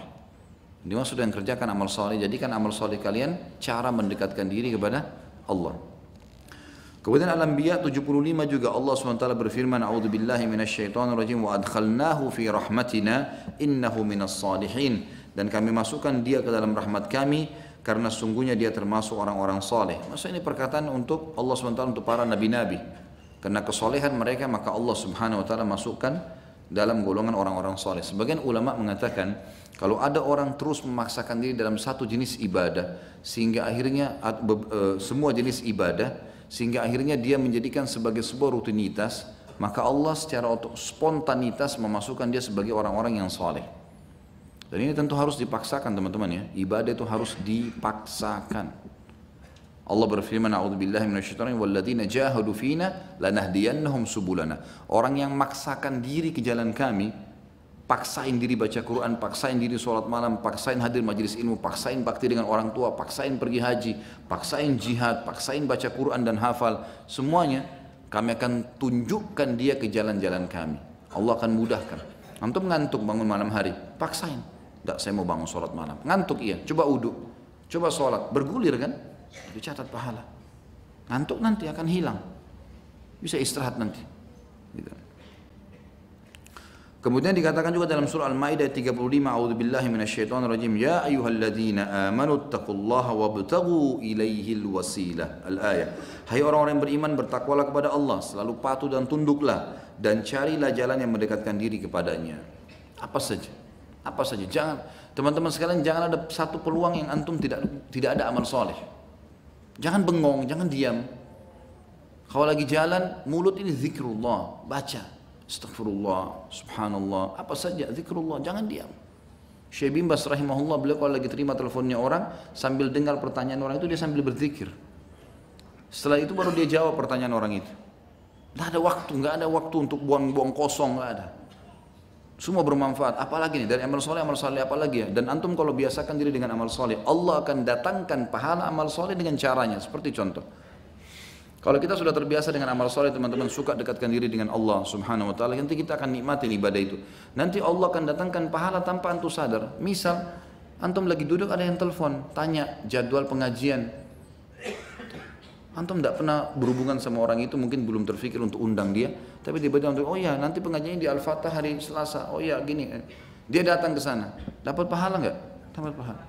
Speaker 1: Dimaksud dengan kerjakan amal saleh, jadikan amal saleh kalian cara mendekatkan diri kepada Allah. Kemudian Al-Anbiya 75 juga Allah SWT berfirman, a'udzubillahi minasyaitonirrajim wa adkhalnahu fi rahmatina innahu minas salihin. Dan kami masukkan dia ke dalam rahmat kami karena sungguhnya dia termasuk orang-orang saleh. Maksudnya ini perkataan untuk Allah SWT untuk para nabi-nabi. Karena kesolehan mereka maka Allah Subhanahu wa taala masukkan dalam golongan orang-orang saleh. Sebagian ulama mengatakan kalau ada orang terus memaksakan diri dalam satu jenis ibadah sehingga akhirnya semua jenis ibadah sehingga akhirnya dia menjadikan sebagai sebuah rutinitas, maka Allah secara spontanitas memasukkan dia sebagai orang-orang yang saleh. Dan ini tentu harus dipaksakan teman-teman ya. Ibadah itu harus dipaksakan. Allah berfirman, a'udzubillahi minasyaitonir rajim, walladzina jahadu fina lanahdiyannahum subulana. Orang yang maksakan diri ke jalan kami, paksain diri baca Quran, paksain diri sholat malam, paksain hadir majelis ilmu, paksain bakti dengan orang tua, paksain pergi haji, paksain jihad, paksain baca Quran dan hafal, semuanya kami akan tunjukkan dia ke jalan-jalan kami. Allah akan mudahkan. Antum ngantuk bangun malam hari, paksain. Tidak, saya mau bangun sholat malam. Ngantuk iya, coba uduk, coba sholat, bergulir kan? Dicatat pahala. Ngantuk nanti akan hilang. Bisa istirahat nanti. Gitu. Kemudian dikatakan juga dalam surah Al-Maidah 35, a'udzubillahi minasyaitonirrajim, ya ayyuhalladzina amanu taqullaha wabtaghu ilaihil wasilah. Al-ayah. Hai orang-orang yang beriman, bertakwalah kepada Allah, selalu patuh dan tunduklah dan carilah jalan yang mendekatkan diri kepadanya. Apa saja? Apa saja? Jangan, teman-teman sekalian, jangan ada satu peluang yang antum tidak ada amal soleh. Jangan bengong, jangan diam. Kalau lagi jalan, mulut ini zikrullah, baca. Astaghfirullah, subhanallah, apa saja zikrullah, jangan diam. Syekh bin Baz rahimahullah, beliau kalau lagi terima teleponnya orang, sambil dengar pertanyaan orang itu dia sambil berzikir. Setelah itu baru dia jawab pertanyaan orang itu. Nggak ada waktu untuk buang-buang kosong, nggak ada. Semua bermanfaat. Apalagi nih dari amal soleh apalagi ya. Dan antum kalau biasakan diri dengan amal soleh, Allah akan datangkan pahala amal soleh dengan caranya. Seperti contoh, kalau kita sudah terbiasa dengan amal soleh, teman-teman suka dekatkan diri dengan Allah Subhanahu Wa Taala, nanti kita akan nikmatin ibadah itu. Nanti Allah akan datangkan pahala tanpa antum sadar. Misal antum lagi duduk ada yang telepon, tanya jadwal pengajian. Antum tidak pernah berhubungan sama orang itu, mungkin belum terfikir untuk undang dia, tapi tiba-tiba untuk, oh ya nanti pengajiannya di Al-Fatah hari Selasa, oh ya gini, dia datang ke sana, dapat pahala nggak? Dapat pahala.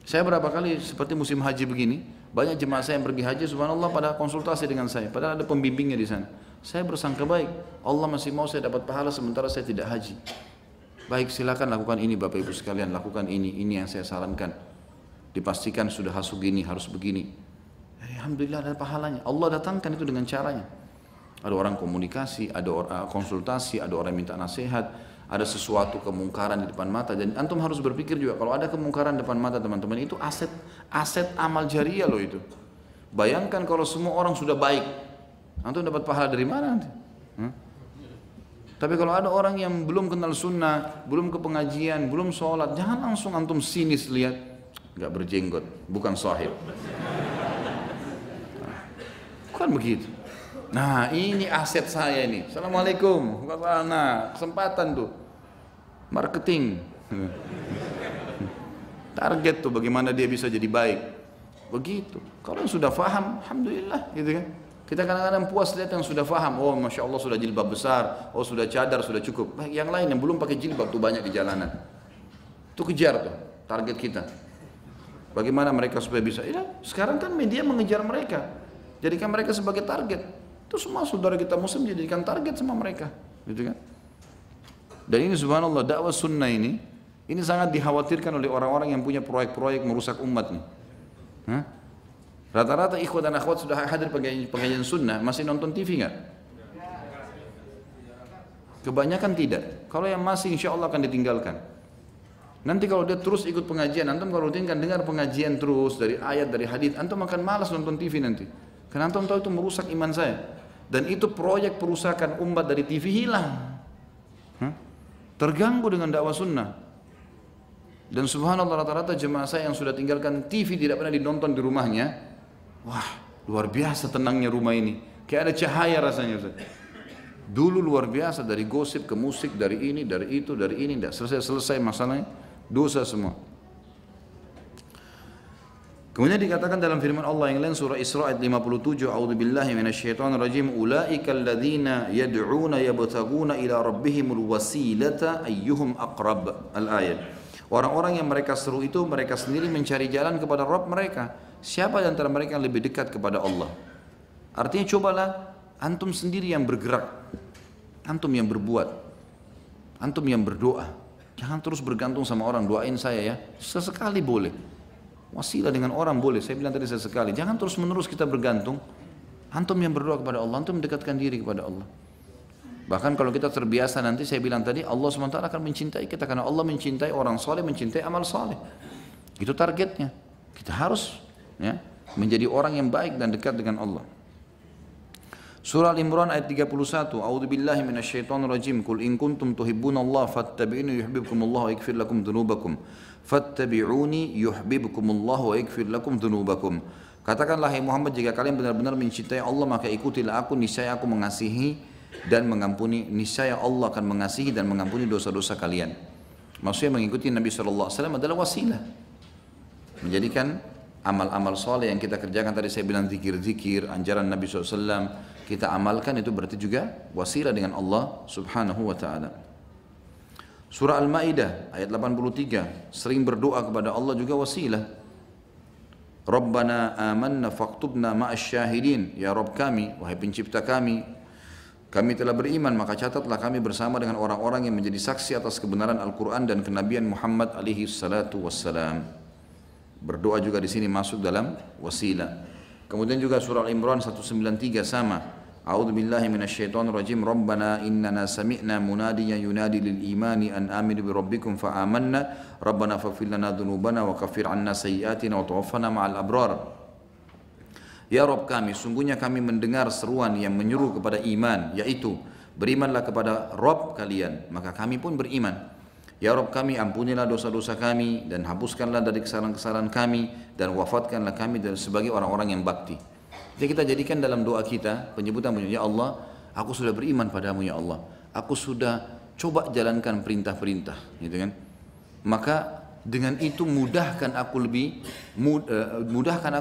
Speaker 1: Saya berapa kali seperti musim haji begini, banyak jemaah saya yang pergi haji, subhanallah pada konsultasi dengan saya, padahal ada pembimbingnya di sana. Saya bersangka baik, Allah masih mau saya dapat pahala sementara saya tidak haji. Baik, silakan lakukan ini Bapak Ibu sekalian, lakukan ini yang saya sarankan. Dipastikan sudah harus begini. Alhamdulillah ada pahalanya. Allah datangkan itu dengan caranya. Ada orang komunikasi, ada orang konsultasi, ada orang minta nasihat, ada sesuatu kemungkaran di depan mata. Dan antum harus berpikir juga kalau ada kemungkaran depan mata teman-teman, itu aset amal jariah loh itu. Bayangkan kalau semua orang sudah baik, antum dapat pahala dari mana nanti? Tapi kalau ada orang yang belum kenal sunnah, belum ke pengajian, belum sholat, jangan langsung antum sinis lihat, nggak berjenggot, bukan sahib. Bukan begitu. Nah ini aset saya ini. Assalamualaikum. Nah kesempatan tuh. Marketing. Target tuh bagaimana dia bisa jadi baik. Begitu. Kalau sudah faham, alhamdulillah gitu kan. Kita kadang-kadang puas lihat yang sudah faham. Oh masya Allah sudah jilbab besar. Oh sudah cadar, sudah cukup. Yang lain yang belum pakai jilbab tuh banyak di jalanan. Itu kejar tuh target kita. Bagaimana mereka supaya bisa. Ya, sekarang kan media mengejar mereka. Jadikan mereka sebagai target. Itu semua saudara kita muslim jadikan target sama mereka, gitu kan? Dan ini subhanallah dakwah sunnah ini sangat dikhawatirkan oleh orang-orang yang punya proyek-proyek merusak umat nih. Rata-rata ikhwat dan akhwat sudah hadir pengajian sunnah masih nonton TV nggak? Kebanyakan tidak. Kalau yang masih insya Allah akan ditinggalkan. Nanti kalau dia terus ikut pengajian, antum kalau rutin kan dengar pengajian terus dari ayat dari hadis, antum akan malas nonton TV nanti. Karena antum tahu itu merusak iman saya. Dan itu proyek perusakan umat dari TV hilang. Terganggu dengan dakwah sunnah. Dan subhanallah rata-rata jemaah saya yang sudah tinggalkan TV tidak pernah dinonton di rumahnya. Wah luar biasa tenangnya rumah ini. Kayak ada cahaya rasanya Ustaz. Dulu luar biasa dari gosip ke musik, dari ini, dari itu, dari ini. Tidak selesai masalahnya. Dosa semua. Kemudian dikatakan dalam firman Allah yang lain surah Isra ayat 57, a'udzubillahi minasyaitonir rajim, ulaikal ladzina yad'una yabtaguna ila rabbihimul wasilata ayyuhum aqrab. Al-ayat. Orang-orang yang mereka seru itu mereka sendiri mencari jalan kepada Rabb mereka. Siapa di antara mereka yang lebih dekat kepada Allah? Artinya cobalah antum sendiri yang bergerak. Antum yang berbuat. Antum yang berdoa. Jangan terus bergantung sama orang, doain saya ya. Sesekali boleh. Wasilah dengan orang boleh, saya bilang tadi sesekali. Jangan terus menerus kita bergantung. Antum yang berdoa kepada Allah, antum mendekatkan diri kepada Allah. Bahkan kalau kita terbiasa nanti saya bilang tadi Allah SWT akan mencintai kita karena Allah mencintai orang soleh, mencintai amal soleh. Itu targetnya. Kita harus ya, menjadi orang yang baik dan dekat dengan Allah. Surah Al-Imran ayat 31. A'udzubillahi minasyaitonirrajim. Qul in kuntum tuhibbunallaha fattabi'uni yuhibbukumullahu wa yaghfir lakum dzunubakum. Fattabi'uni yuhibbukumullahu wa yaghfir lakum dzunubakum. Katakanlah hai Muhammad, jika kalian benar-benar mencintai Allah maka ikutilah aku, niscaya aku mengasihi dan mengampuni, niscaya Allah akan mengasihi dan mengampuni dosa-dosa kalian. Maksudnya mengikuti Nabi SAW adalah wasilah. Menjadikan amal-amal soleh yang kita kerjakan, tadi saya bilang zikir-zikir, anjaran Nabi SAW, kita amalkan, itu berarti juga wasilah dengan Allah Subhanahu wa ta'ala. Surah Al-Ma'idah ayat 83, sering berdoa kepada Allah juga wasilah. Rabbana amanna faktubna ma'asyahidin. Ya Rabb kami, wahai pencipta kami telah beriman, maka catatlah kami bersama dengan orang-orang yang menjadi saksi atas kebenaran Al-Quran dan kenabian Muhammad alaihi salatu wassalam. Berdoa juga di sini masuk dalam wasilah. Kemudian juga surah Al-Imran 193 sama. A'udzu billahi minasyaitonir rajim. Rabbana innana sami'na munadiyan yunadi lil imani an aminu bi rabbikum fa amanna. Rabbana faghfir lana dzunubana wa kaffir 'anna sayyi'atina wa tawaffana ma'al abrar. Ya Rabb kami, sungguhnya kami mendengar seruan yang menyuruh kepada iman, yaitu berimanlah kepada Rabb kalian, maka kami pun beriman. Ya Rabb kami, ampunilah dosa-dosa kami dan hapuskanlah dari kesalahan-kesalahan kami dan wafatkanlah kami sebagai orang-orang yang bakti. Jadi kita jadikan dalam doa kita penyebutan, ya Allah, aku sudah beriman padamu ya Allah. Aku sudah coba jalankan perintah-perintah, gitu kan? Maka dengan itu mudahkan aku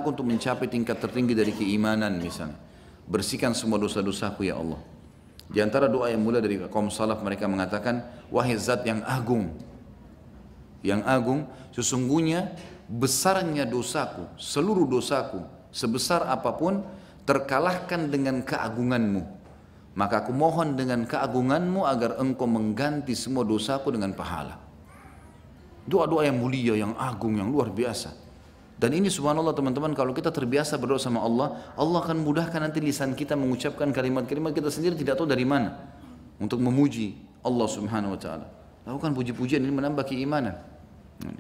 Speaker 1: untuk mencapai tingkat tertinggi dari keimanan misalnya. Bersihkan semua dosa-dosaku ya Allah. Di antara doa yang mulia dari kaum salaf, mereka mengatakan, wahai zat yang agung, sesungguhnya besarnya dosaku, seluruh dosaku, sebesar apapun, terkalahkan dengan keagunganmu. Maka aku mohon dengan keagunganmu agar engkau mengganti semua dosaku dengan pahala. Doa-doa yang mulia, yang agung, yang luar biasa. Dan ini subhanallah teman-teman, kalau kita terbiasa berdoa sama Allah, Allah akan mudahkan nanti lisan kita mengucapkan kalimat-kalimat kita sendiri tidak tahu dari mana untuk memuji Allah subhanahu wa ta'ala. Lakukan puji-pujian, ini menambah keimanan.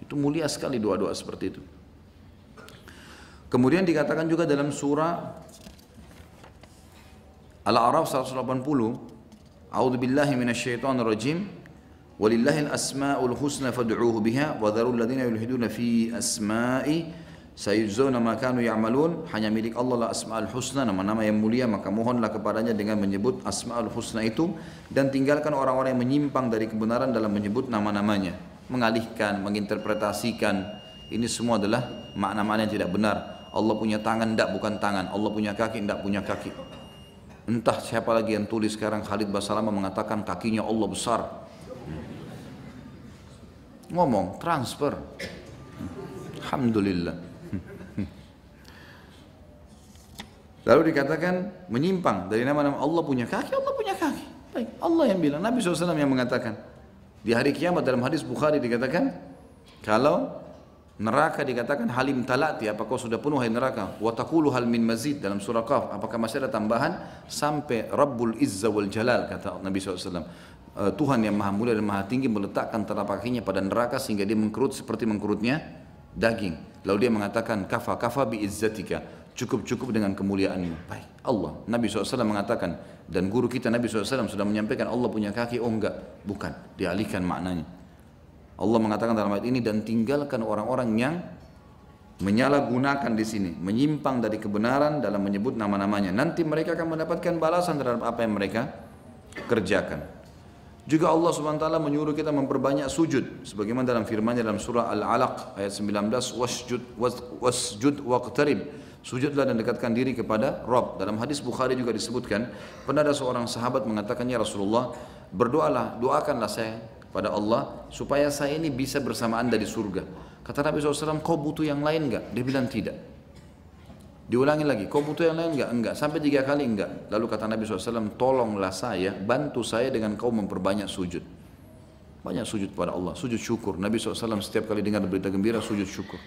Speaker 1: Itu mulia sekali doa-doa seperti itu. Kemudian dikatakan juga dalam surah Al-A'raf 180, A'udzu billahi minasyaitonir rajim. Walillahil asmaul husna fad'uuhu biha wa dharul ladzina yulhiduna fi asma'i sayujzauna ma kanu ya'malun. Hanya milik Allah lah asmaul husna, nama-nama yang mulia, maka mohonlah kepadanya dengan menyebut asmaul husna itu, dan tinggalkan orang-orang yang menyimpang dari kebenaran dalam menyebut nama-namanya, mengalihkan, menginterpretasikan. Ini semua adalah makna-makna yang tidak benar. Allah punya tangan, tidak bukan tangan. Allah punya kaki, tidak punya kaki. Entah siapa lagi yang tulis sekarang, Khalid Basalamah mengatakan kakinya Allah besar. Ngomong transfer, alhamdulillah. Lalu dikatakan menyimpang dari nama-nama. Allah punya kaki, Allah punya kaki. Baik, Allah yang bilang, Nabi SAW yang mengatakan. Di hari kiamat dalam hadis Bukhari dikatakan, kalau neraka dikatakan halim talati, apakah sudah penuh hai neraka? Wa taqulu hal min mazid, dalam surah Qaf, apakah masih ada tambahan? Sampai Rabbul Izza wal Jalal, kata Nabi SAW. Tuhan yang maha mulia dan maha tinggi meletakkan telapak kakinya pada neraka sehingga dia mengkerut seperti mengkerutnya daging. Lalu dia mengatakan, kafa bi izzatika, cukup dengan kemuliaanmu. Baik, Allah. Nabi SAW mengatakan, dan guru kita Nabi SAW sudah menyampaikan Allah punya kaki. Oh enggak, bukan, dialihkan maknanya. Allah mengatakan dalam ayat ini, dan tinggalkan orang-orang yang menyalahgunakan di sini, menyimpang dari kebenaran dalam menyebut nama-namanya. Nanti mereka akan mendapatkan balasan terhadap apa yang mereka kerjakan. Juga Allah Subhanahu wa taala menyuruh kita memperbanyak sujud sebagaimana dalam firman-Nya dalam surah Al-Alaq ayat 19, wasjud waqtarib. Sujudlah dan dekatkan diri kepada Rabb. Dalam hadis Bukhari juga disebutkan, pernah ada seorang sahabat mengatakannya, Rasulullah, doakanlah saya kepada Allah supaya saya ini bisa bersamaan dari surga. Kata Nabi SAW, kau butuh yang lain enggak? Dia bilang tidak. Diulangi lagi, kau butuh yang lain enggak? Enggak. Sampai 3 kali enggak. Lalu kata Nabi SAW, tolonglah saya, bantu saya dengan kau memperbanyak sujud. Banyak sujud kepada Allah, sujud syukur. Nabi SAW setiap kali dengar berita gembira, sujud syukur.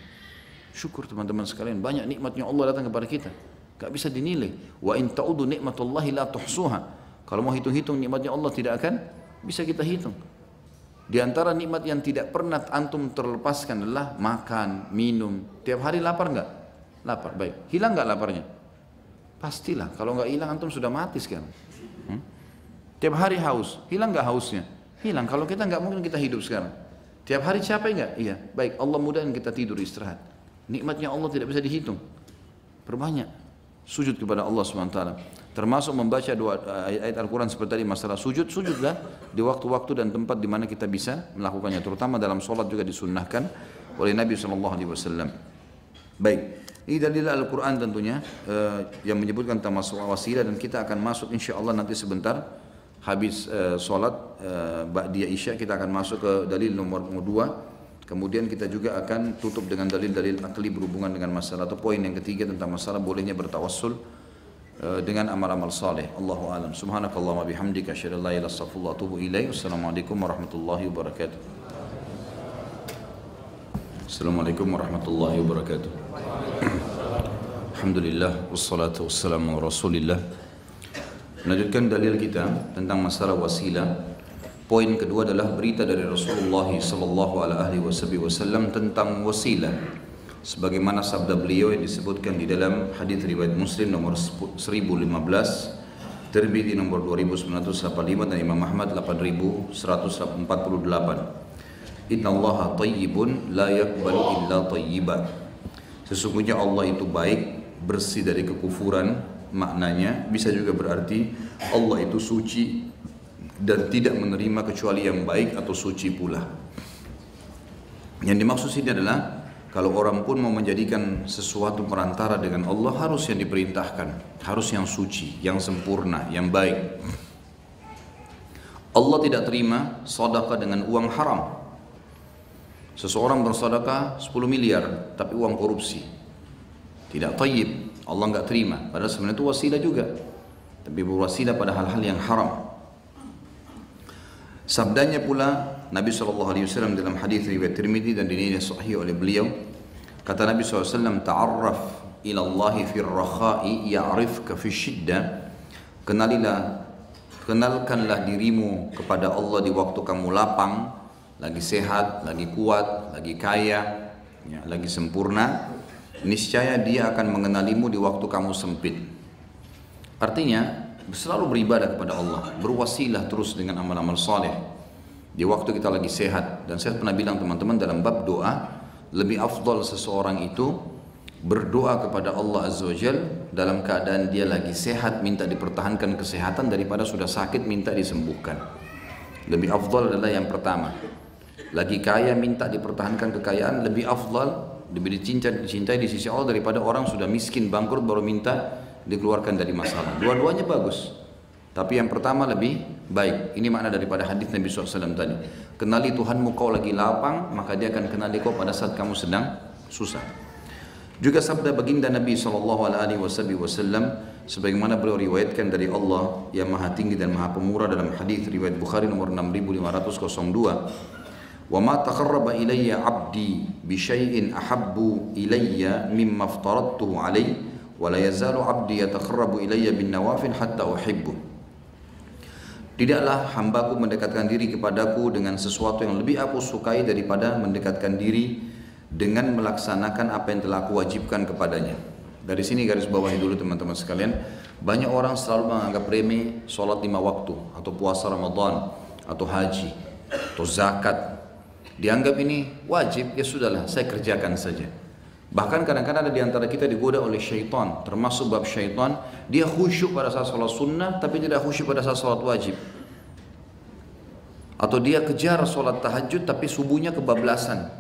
Speaker 1: Syukur teman-teman sekalian, banyak nikmatnya Allah datang kepada kita. Gak bisa dinilai. Wa in ta'udu nikmatullahi la tuhsuha. Kalau mau hitung-hitung nikmatnya Allah tidak akan bisa kita hitung. Di antara nikmat yang tidak pernah antum terlepaskan adalah makan, minum. Tiap hari lapar enggak? Lapar, baik. Hilang nggak laparnya? Pastilah. Kalau nggak hilang antum sudah mati sekarang. Tiap hari haus, hilang nggak hausnya? Hilang. Kalau kita nggak mungkin kita hidup sekarang. Tiap hari capek nggak? Iya. Baik. Allah mudahkan kita tidur istirahat. Nikmatnya Allah tidak bisa dihitung. Perbanyak sujud kepada Allah SWT. Termasuk membaca ayat Al-Quran seperti tadi masalah sujud. Sujudlah di waktu-waktu dan tempat di mana kita bisa melakukannya. Terutama dalam sholat juga disunnahkan oleh Nabi SAW. Baik. Ini dalil Al-Quran tentunya yang menyebutkan tentang masalah wasilah, dan kita akan masuk insya Allah nanti sebentar habis sholat ba'diyah isya kita akan masuk ke dalil nomor 2. Kemudian kita juga akan tutup dengan dalil-dalil akli berhubungan dengan masalah, atau poin yang ketiga tentang masalah bolehnya bertawassul dengan amal-amal saleh. Allahu a'lam. Subhanakallahumma bihamdika asyhadu an la ilaha illa anta astaghfiruka wa atubu ilaik. Wassalamualaikum warahmatullahi wabarakatuh. Assalamualaikum warahmatullahi wabarakatuh. Alhamdulillah wassalatu wassalamu ala Rasulillah Melanjutkan dalil kita tentang masalah wasilah. Poin kedua adalah berita dari Rasulullah sallallahu alaihi wasallam tentang wasilah. Sebagaimana sabda beliau yang disebutkan di dalam hadis riwayat Muslim nomor 1015, Tirmidzi nomor 2985 dan Imam Ahmad 8148. Inna Allaha tayyibun la yaqbalu illa tayyiba. Sesungguhnya Allah itu baik, bersih dari kekufuran. Maknanya bisa juga berarti Allah itu suci dan tidak menerima kecuali yang baik atau suci pula. Yang dimaksud sini adalah kalau orang pun mau menjadikan sesuatu perantara dengan Allah, harus yang diperintahkan, harus yang suci, yang sempurna, yang baik. Allah tidak terima sedekah dengan uang haram. Seseorang bersedekah 10 miliar tapi uang korupsi, tidak thayyib, Allah enggak terima. Padahal sebenarnya itu wasilah juga, tapi berwasilah pada hal-hal yang haram. Sabdanya pula Nabi SAW dalam hadis riwayat Tirmidzi dan dinilai sahih oleh beliau, kata Nabi SAW, ta'arraf ila Allah fi ar-rakha'i ya'rifka fi syiddah. Kenalkanlah dirimu kepada Allah di waktu kamu lapang, lagi sehat, lagi kuat, lagi kaya, ya, lagi sempurna. Niscaya dia akan mengenalimu di waktu kamu sempit. Artinya selalu beribadah kepada Allah, berwasilah terus dengan amal-amal saleh di waktu kita lagi sehat. Dan saya pernah bilang teman-teman dalam bab doa, lebih afdal seseorang itu berdoa kepada Allah Azza wa Jal dalam keadaan dia lagi sehat, minta dipertahankan kesehatan, daripada sudah sakit minta disembuhkan. Lebih afdal adalah yang pertama. Lagi kaya minta dipertahankan kekayaan, lebih afdal, lebih dicintai di sisi Allah daripada orang sudah miskin bangkrut baru minta dikeluarkan dari masalah. Dua-duanya bagus, tapi yang pertama lebih baik. Ini makna daripada hadis Nabi SAW tadi. Kenali Tuhanmu kau lagi lapang, maka dia akan kenali kau pada saat kamu sedang susah. Juga sabda baginda Nabi SAW, sebagaimana beliau riwayatkan dari Allah yang maha tinggi dan maha pemurah dalam hadis riwayat Bukhari nomor 6502, وَمَا تَقَرَّبَ إِلَيَّ عَبْدِي بِشَيْءٍ أَحَبُّ إِلَيَّ مِمَّا افْتَرَضْتُهُ عَلَيْهِ وَلَا يَزَالُ عَبْدِي يَتَقَرَّبُ إِلَيَّ بِالنَّوَافِلِ حَتَّى أُحِبُّهُ. Tidaklah hambaku mendekatkan diri kepadaku dengan sesuatu yang lebih aku sukai daripada mendekatkan diri dengan melaksanakan apa yang telah aku wajibkan kepadanya. Dari sini garis bawahi dulu teman-teman sekalian, banyak orang selalu menganggap remeh sholat 5 waktu atau puasa Ramadan atau haji atau zakat. Dianggap ini wajib, ya sudahlah saya kerjakan saja. Bahkan kadang-kadang ada di antara kita digoda oleh syaitan, termasuk bab syaitan, dia khusyuk pada saat sholat sunnah tapi tidak khusyuk pada saat sholat wajib. Atau dia kejar sholat tahajud tapi subuhnya kebablasan.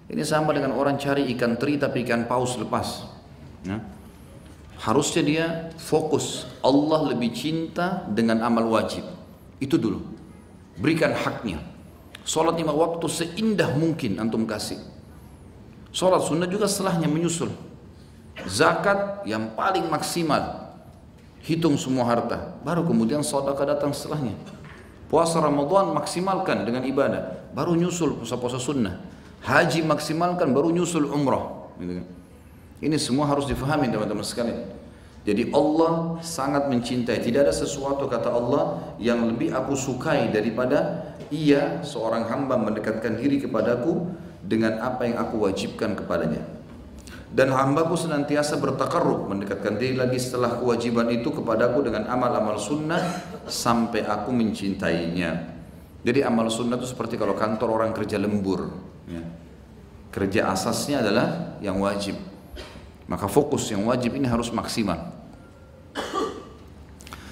Speaker 1: Ini sama dengan orang cari ikan teri tapi ikan paus lepas. Ya. Harusnya dia fokus, Allah lebih cinta dengan amal wajib. Itu dulu, berikan haknya. Sholat 5 waktu seindah mungkin antum kasih. Sholat sunnah juga setelahnya menyusul. Zakat yang paling maksimal, hitung semua harta, baru kemudian sedekah datang setelahnya. Puasa Ramadan maksimalkan dengan ibadah, baru nyusul puasa-puasa sunnah. Haji maksimalkan, baru nyusul umrah. Ini semua harus difahami teman-teman sekalian. Jadi Allah sangat mencintai. Tidak ada sesuatu kata Allah yang lebih aku sukai daripada ia seorang hamba mendekatkan diri kepadaku dengan apa yang aku wajibkan kepadanya. Dan hambaku senantiasa bertakarrub, mendekatkan diri lagi setelah kewajiban itu kepadaku dengan amal-amal sunnah sampai aku mencintainya. Jadi amal sunnah itu seperti kalau kantor orang kerja lembur, ya. Kerja asasnya adalah yang wajib, maka fokus yang wajib ini harus maksimal.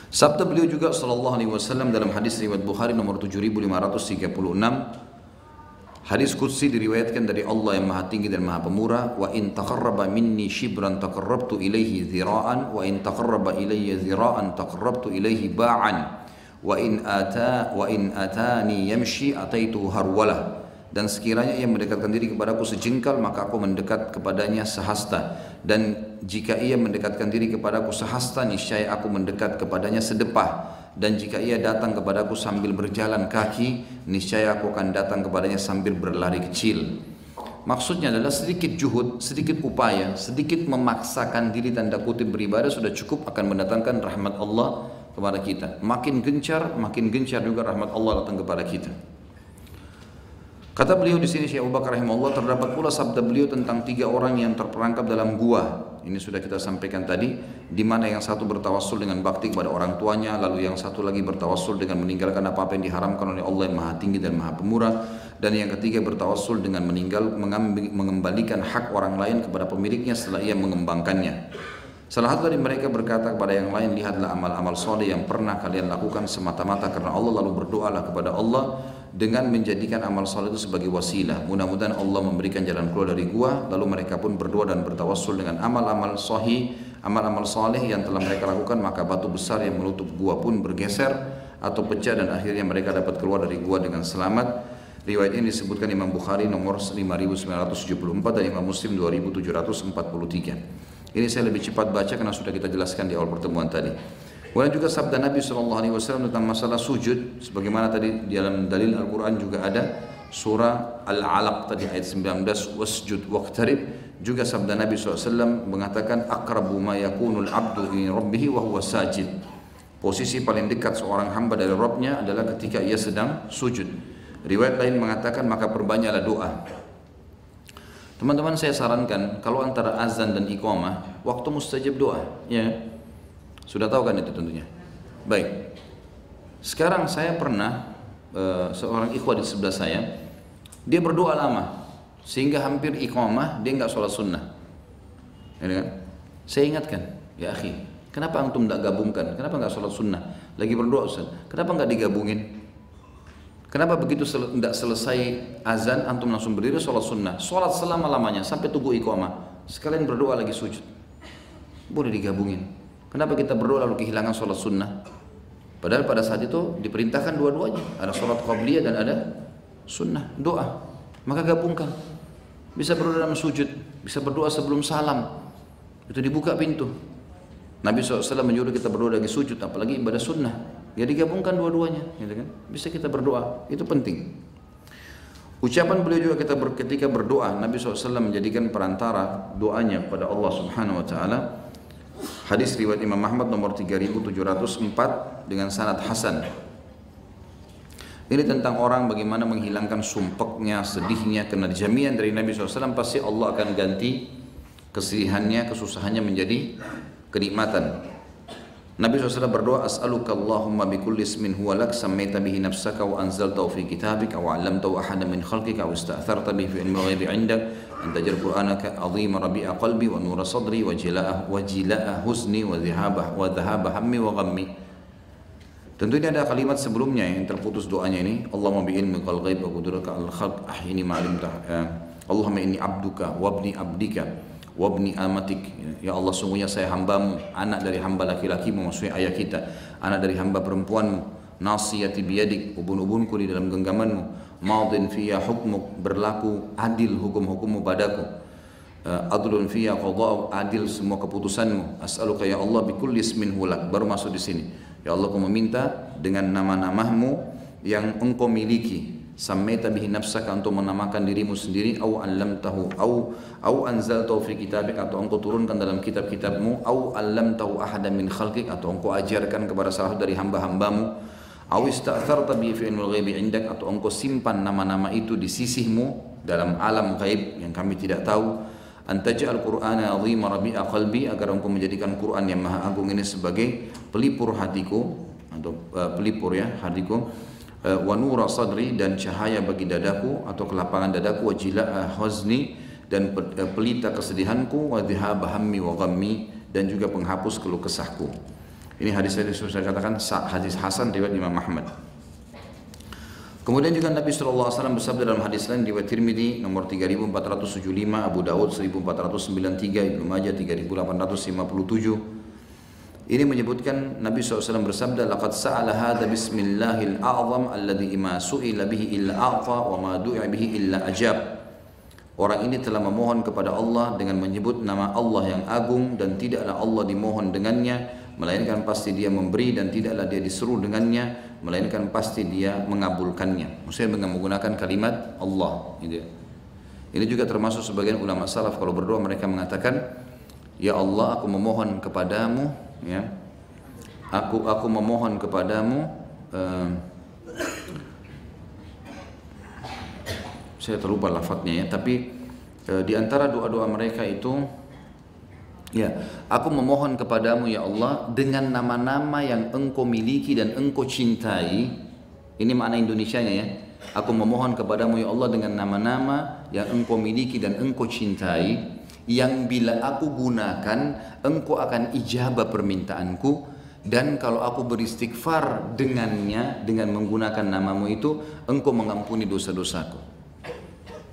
Speaker 1: Sabda beliau juga sallallahu alaihi wasallam dalam hadis riwayat Bukhari nomor 7536, hadis qudsi diriwayatkan dari Allah yang maha tinggi dan maha pemurah, wa in taqarraba minni shibran taqarrabtu ilaihi dhira'an wa in taqarraba ilayya dhira'an taqarrabtu ilaihi ba'an wa in atani yamshi ataitu harwalah. Dan sekiranya ia mendekatkan diri kepadaku sejengkal, maka aku mendekat kepadanya sehasta. Dan jika ia mendekatkan diri kepadaku sehasta, niscaya aku mendekat kepadanya sedepah. Dan jika ia datang kepadaku sambil berjalan kaki, niscaya aku akan datang kepadanya sambil berlari kecil. Maksudnya adalah sedikit juhud, sedikit upaya, sedikit memaksakan diri tanda kutip beribadah sudah cukup akan mendatangkan rahmat Allah kepada kita. Makin gencar juga rahmat Allah datang kepada kita. Kata beliau di sini Syekh Abu Bakar rahimahullah, terdapat pula sabda beliau tentang 3 orang yang terperangkap dalam gua. Ini sudah kita sampaikan tadi, di mana yang satu bertawassul dengan bakti kepada orang tuanya, lalu yang satu lagi bertawassul dengan meninggalkan apa-apa yang diharamkan oleh Allah yang Maha Tinggi dan Maha Pemurah, dan yang ketiga bertawassul dengan mengembalikan hak orang lain kepada pemiliknya setelah ia mengembangkannya. Salah satu dari mereka berkata kepada yang lain, lihatlah amal-amal soleh yang pernah kalian lakukan semata-mata karena Allah, lalu berdoalah kepada Allah dengan menjadikan amal soleh itu sebagai wasilah. Mudah-mudahan Allah memberikan jalan keluar dari gua. Lalu mereka pun berdoa dan bertawassul dengan amal-amal soleh yang telah mereka lakukan, maka batu besar yang menutup gua pun bergeser atau pecah dan akhirnya mereka dapat keluar dari gua dengan selamat. Riwayat ini disebutkan Imam Bukhari nomor 5974 dan Imam Muslim 2743. Ini saya lebih cepat baca karena sudah kita jelaskan di awal pertemuan tadi. Kemudian juga sabda Nabi SAW tentang masalah sujud, sebagaimana tadi di dalam dalil Al-Quran juga ada surah Al-Alaq tadi ayat 19, wasjud waqtarib. Juga sabda Nabi SAW mengatakan aqrabu ma yakunul abdu min rabbih wa huwa sajid. Posisi paling dekat seorang hamba dari Rabbnya adalah ketika ia sedang sujud. Riwayat lain mengatakan maka perbanyaklah doa. Teman-teman, saya sarankan kalau antara azan dan iqamah waktu mustajab doa, ya. Sudah tahu kan itu tentunya. Baik. Sekarang saya pernah seorang ikhwah di sebelah saya, dia berdoa lama sehingga hampir iqamah dia enggak sholat sunnah. Ya kan? Saya ingatkan, ya akhi, kenapa antum enggak gabungkan? Kenapa enggak sholat sunnah? Lagi berdoa Ustaz, kenapa enggak digabungin? Kenapa begitu tidak selesai azan antum langsung berdiri sholat sunnah? Sholat selama-lamanya sampai tunggu iqamah. Sekalian berdoa lagi sujud. Boleh digabungin. Kenapa kita berdoa lalu kehilangan sholat sunnah? Padahal pada saat itu diperintahkan dua-duanya. Ada sholat qabliyah dan ada sunnah, doa. Maka gabungkan. Bisa berdoa dalam sujud, bisa berdoa sebelum salam. Itu dibuka pintu. Nabi SAW menyuruh kita berdoa lagi sujud, apalagi ibadah sunnah. Ya digabungkan dua-duanya, gitu kan? Bisa kita berdoa, itu penting. Ucapan beliau juga ketika berdoa, Nabi SAW menjadikan perantara doanya kepada Allah Subhanahu Wa Taala. Hadis riwayat Imam Ahmad nomor 3704 dengan sanad hasan. Ini tentang orang bagaimana menghilangkan sumpeknya, sedihnya, karena jaminan dari Nabi SAW pasti Allah akan ganti kesedihannya, kesusahannya menjadi kenikmatan. Nabi SAW berdoa, as'aluka Allahumma bikulli ismin huwa lak sammaita bihi nafsaka wa anzaltahu fi kitabika wa 'allamtahu ahadan min khalqika wa ista'tharta bihi fi ilmil ghaibi 'indak an taj'al qur'anaka 'azima rabi'a qalbi wa nura sadri wa jilaa'a huzni wa dhahaba hammi wa ghammi. Tentu ini ada kalimat sebelumnya yang terputus doanya ini, Allahumma bi ilmikal ghaib wa qudratika al khalq ahyini ma 'alimta. Allahumma inni 'abduka wa ibni 'abdika wabni amatik, ya Allah sungguhnya saya hambamu, anak dari hamba laki-lakimu, maksudnya ayah kita, anak dari hamba perempuanmu, nasiyati biyadik, ubun-ubunku di dalam genggamanmu, maudin fiyya hukmuk, berlaku adil hukum-hukummu padaku, adlun fiyya qada'u, adil semua keputusanmu, as'aluka ya Allah bikulli ismin hulak, baru masuk di sini, ya Allah aku meminta dengan nama-namamu yang engkau miliki, sammaita bihi nafsaka, untuk menamakan dirimu sendiri, au 'allamtahu au anzaltahu fi kitabik, atau engkau turunkan dalam kitab-kitabmu, au 'allamtahu ahadan min khalqik, atau engkau ajarkan kepada salah satu dari hamba-hambamu, au ista'tharta bihi fi ilmil ghaibi 'indak, atau engkau simpan nama-nama itu di sisimu dalam alam gaib yang kami tidak tahu, antaj'al qur'ana 'azima rabi'a qalbi, agar engkau menjadikan Quran yang maha agung ini sebagai pelipur hatiku, atau pelipur ya hatiku, wa nura sadri, dan cahaya bagi dadaku atau kelapangan dadaku, wa jilaa huzni, dan pelita kesedihanku, wa dhahaba hammi wa ghammi, dan juga penghapus keluh kesahku. Ini hadis yang saya katakan hadis hasan riwayat Imam Ahmad. Kemudian juga Nabi SAW bersabda dalam hadis lain riwayat Tirmidzi nomor 3475, Abu Dawud 1493, Ibnu Majah 3857. Ini menyebutkan Nabi SAW bersabda, laqad sa'ala hadha bismillahil a'zam alladhi ima su'ila bihi illa a'ta wa ma du'a bihi illa ajab. Orang ini telah memohon kepada Allah dengan menyebut nama Allah yang agung, dan tidaklah Allah dimohon dengannya melainkan pasti dia memberi, dan tidaklah dia diseru dengannya melainkan pasti dia mengabulkannya. Maksudnya menggunakan kalimat Allah. Ini juga termasuk sebagian ulama salaf kalau berdoa mereka mengatakan, ya Allah aku memohon kepadamu, ya, aku memohon kepadamu, saya terlupa lafadznya ya, tapi di antara doa-doa mereka itu, ya, aku memohon kepadamu ya Allah dengan nama-nama yang engkau miliki dan engkau cintai. Ini makna Indonesianya ya. Aku memohon kepadamu ya Allah dengan nama-nama yang engkau miliki dan engkau cintai, yang bila aku gunakan engkau akan ijabah permintaanku, dan kalau aku beristighfar dengannya, dengan menggunakan namamu itu, engkau mengampuni dosa-dosaku.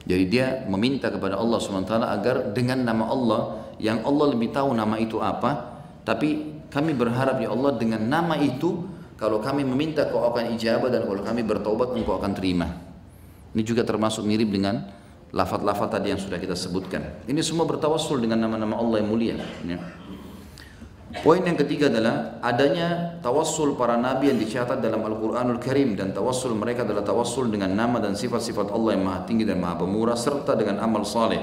Speaker 1: Jadi dia meminta kepada Allah SWT agar dengan nama Allah, yang Allah lebih tahu nama itu apa, tapi kami berharap ya Allah dengan nama itu, kalau kami meminta kau akan ijabah, dan kalau kami bertaubat engkau akan terima. Ini juga termasuk mirip dengan lafaz-lafaz tadi yang sudah kita sebutkan. Ini semua bertawassul dengan nama-nama Allah yang mulia ya. Poin yang ketiga adalah adanya tawassul para nabi yang dicatat dalam Al-Quranul Karim, dan tawassul mereka adalah tawassul dengan nama dan sifat-sifat Allah yang maha tinggi dan maha pemurah, serta dengan amal saleh.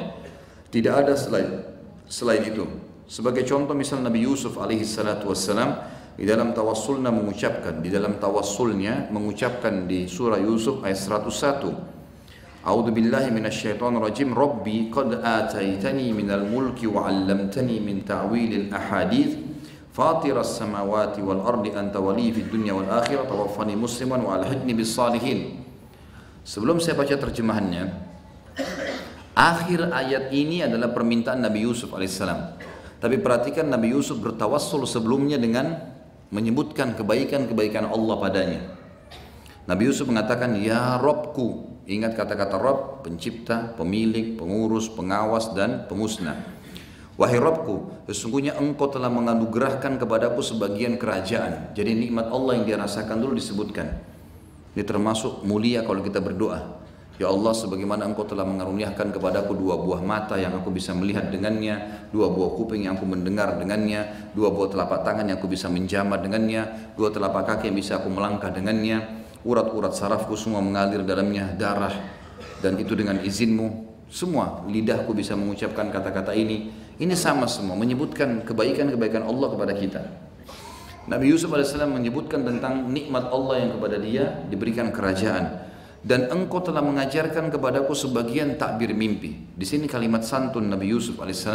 Speaker 1: Tidak ada selain itu. Sebagai contoh misal Nabi Yusuf alaihi salatu wassalam di dalam tawassulnya mengucapkan di surah Yusuf ayat 101, A'udzu billahi minasyaitonir rajim, Rabbi qad ataitani minal mulki wa 'allamtani min ta'wilil ahadits fatiras samawati wal ardi anta wali fid dunya wal akhirah tawaffani musliman wa alhiqni bis salihin. Sebelum saya baca terjemahannya, akhir ayat ini adalah permintaan Nabi Yusuf alaihissalam. Tapi perhatikan Nabi Yusuf bertawassul sebelumnya dengan menyebutkan kebaikan-kebaikan Allah padanya. Nabi Yusuf mengatakan, Ya Robku. Ingat kata-kata Rob, pencipta, pemilik, pengurus, pengawas, dan pemusnah. Wahai Robku, sesungguhnya engkau telah menganugerahkan kepadaku sebagian kerajaan. Jadi nikmat Allah yang dia rasakan dulu disebutkan. Ini termasuk mulia kalau kita berdoa. Ya Allah, sebagaimana engkau telah mengaruniakan kepadaku 2 buah mata yang aku bisa melihat dengannya, 2 buah kuping yang aku mendengar dengannya, 2 buah telapak tangan yang aku bisa menjamah dengannya, 2 telapak kaki yang bisa aku melangkah dengannya, urat-urat sarafku semua mengalir dalamnya darah, dan itu dengan izinmu. Semua lidahku bisa mengucapkan kata-kata ini. Ini sama semua menyebutkan kebaikan-kebaikan Allah kepada kita. Nabi Yusuf AS menyebutkan tentang nikmat Allah yang kepada dia diberikan kerajaan. Dan engkau telah mengajarkan kepadaku sebagian takbir mimpi. Di sini kalimat santun Nabi Yusuf AS.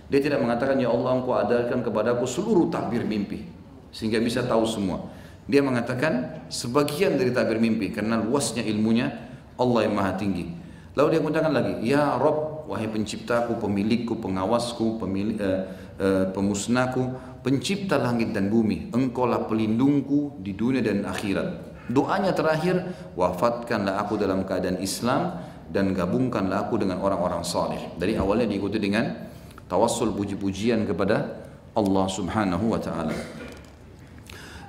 Speaker 1: Dia tidak mengatakan ya Allah engkau ajarkan kepadaku seluruh takbir mimpi sehingga bisa tahu semua. Dia mengatakan sebagian dari takbir mimpi karena luasnya ilmunya Allah yang maha tinggi. Lalu dia mengatakan lagi, Ya Rob, wahai penciptaku, pemilikku, pengawasku, pemusnahku, pencipta langit dan bumi, engkaulah pelindungku di dunia dan akhirat. Doanya terakhir, wafatkanlah aku dalam keadaan Islam dan gabungkanlah aku dengan orang-orang saleh. Dari awalnya diikuti dengan tawassul puji-pujian kepada Allah Subhanahu wa taala.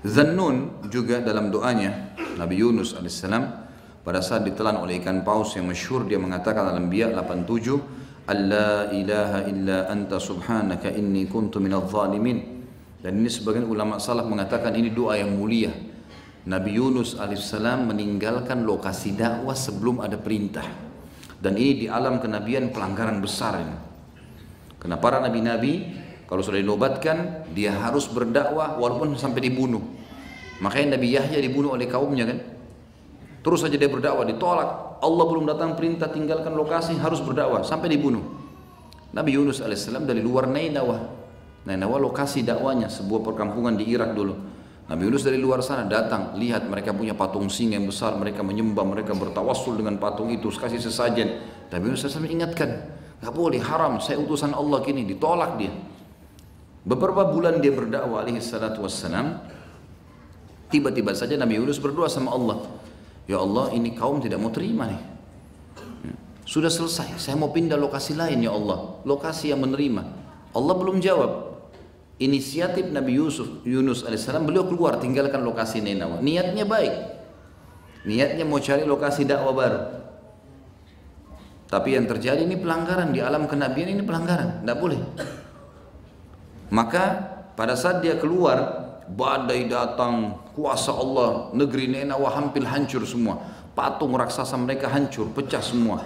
Speaker 1: Zannun juga dalam doanya Nabi Yunus alaihissalam pada saat ditelan oleh ikan paus yang masyhur, dia mengatakan dalam Anbiya 87, Alla ilaha illa anta subhanaka inni kuntu minadh dhalimin. Dan ini sebagian ulama salaf mengatakan ini doa yang mulia. Nabi Yunus alaihissalam meninggalkan lokasi dakwah sebelum ada perintah. Dan ini di alam kenabian pelanggaran besar ini. Karena para nabi-nabi kalau sudah dinobatkan dia harus berdakwah walaupun sampai dibunuh. Makanya Nabi Yahya dibunuh oleh kaumnya kan. Terus saja dia berdakwah, ditolak. Allah belum datang perintah tinggalkan lokasi, harus berdakwah sampai dibunuh. Nabi Yunus alaihissalam dari luar Nainawa. Nainawa lokasi dakwanya, sebuah perkampungan di Irak dulu. Nabi Yunus dari luar sana datang, lihat mereka punya patung singa yang besar, mereka menyembah, mereka bertawassul dengan patung itu, kasih sesajen. Nabi Yunus alaihissalam ingatkan, gak boleh, haram, saya utusan Allah gini, ditolak dia. Beberapa bulan dia berdakwah alaihissalatu wassalam, tiba-tiba saja Nabi Yunus berdoa sama Allah, Ya Allah, ini kaum tidak mau terima nih. Sudah selesai, saya mau pindah lokasi lain ya Allah, lokasi yang menerima. Allah belum jawab. Inisiatif Nabi Yunus alaihissalam, beliau keluar tinggalkan lokasi Nainawa. Niatnya baik, niatnya mau cari lokasi dakwah baru. Tapi yang terjadi ini pelanggaran di alam kenabian, ini pelanggaran, tidak boleh. Maka pada saat dia keluar, badai datang, kuasa Allah, negeri Nainawa hampir hancur semua, patung raksasa mereka hancur, pecah semua.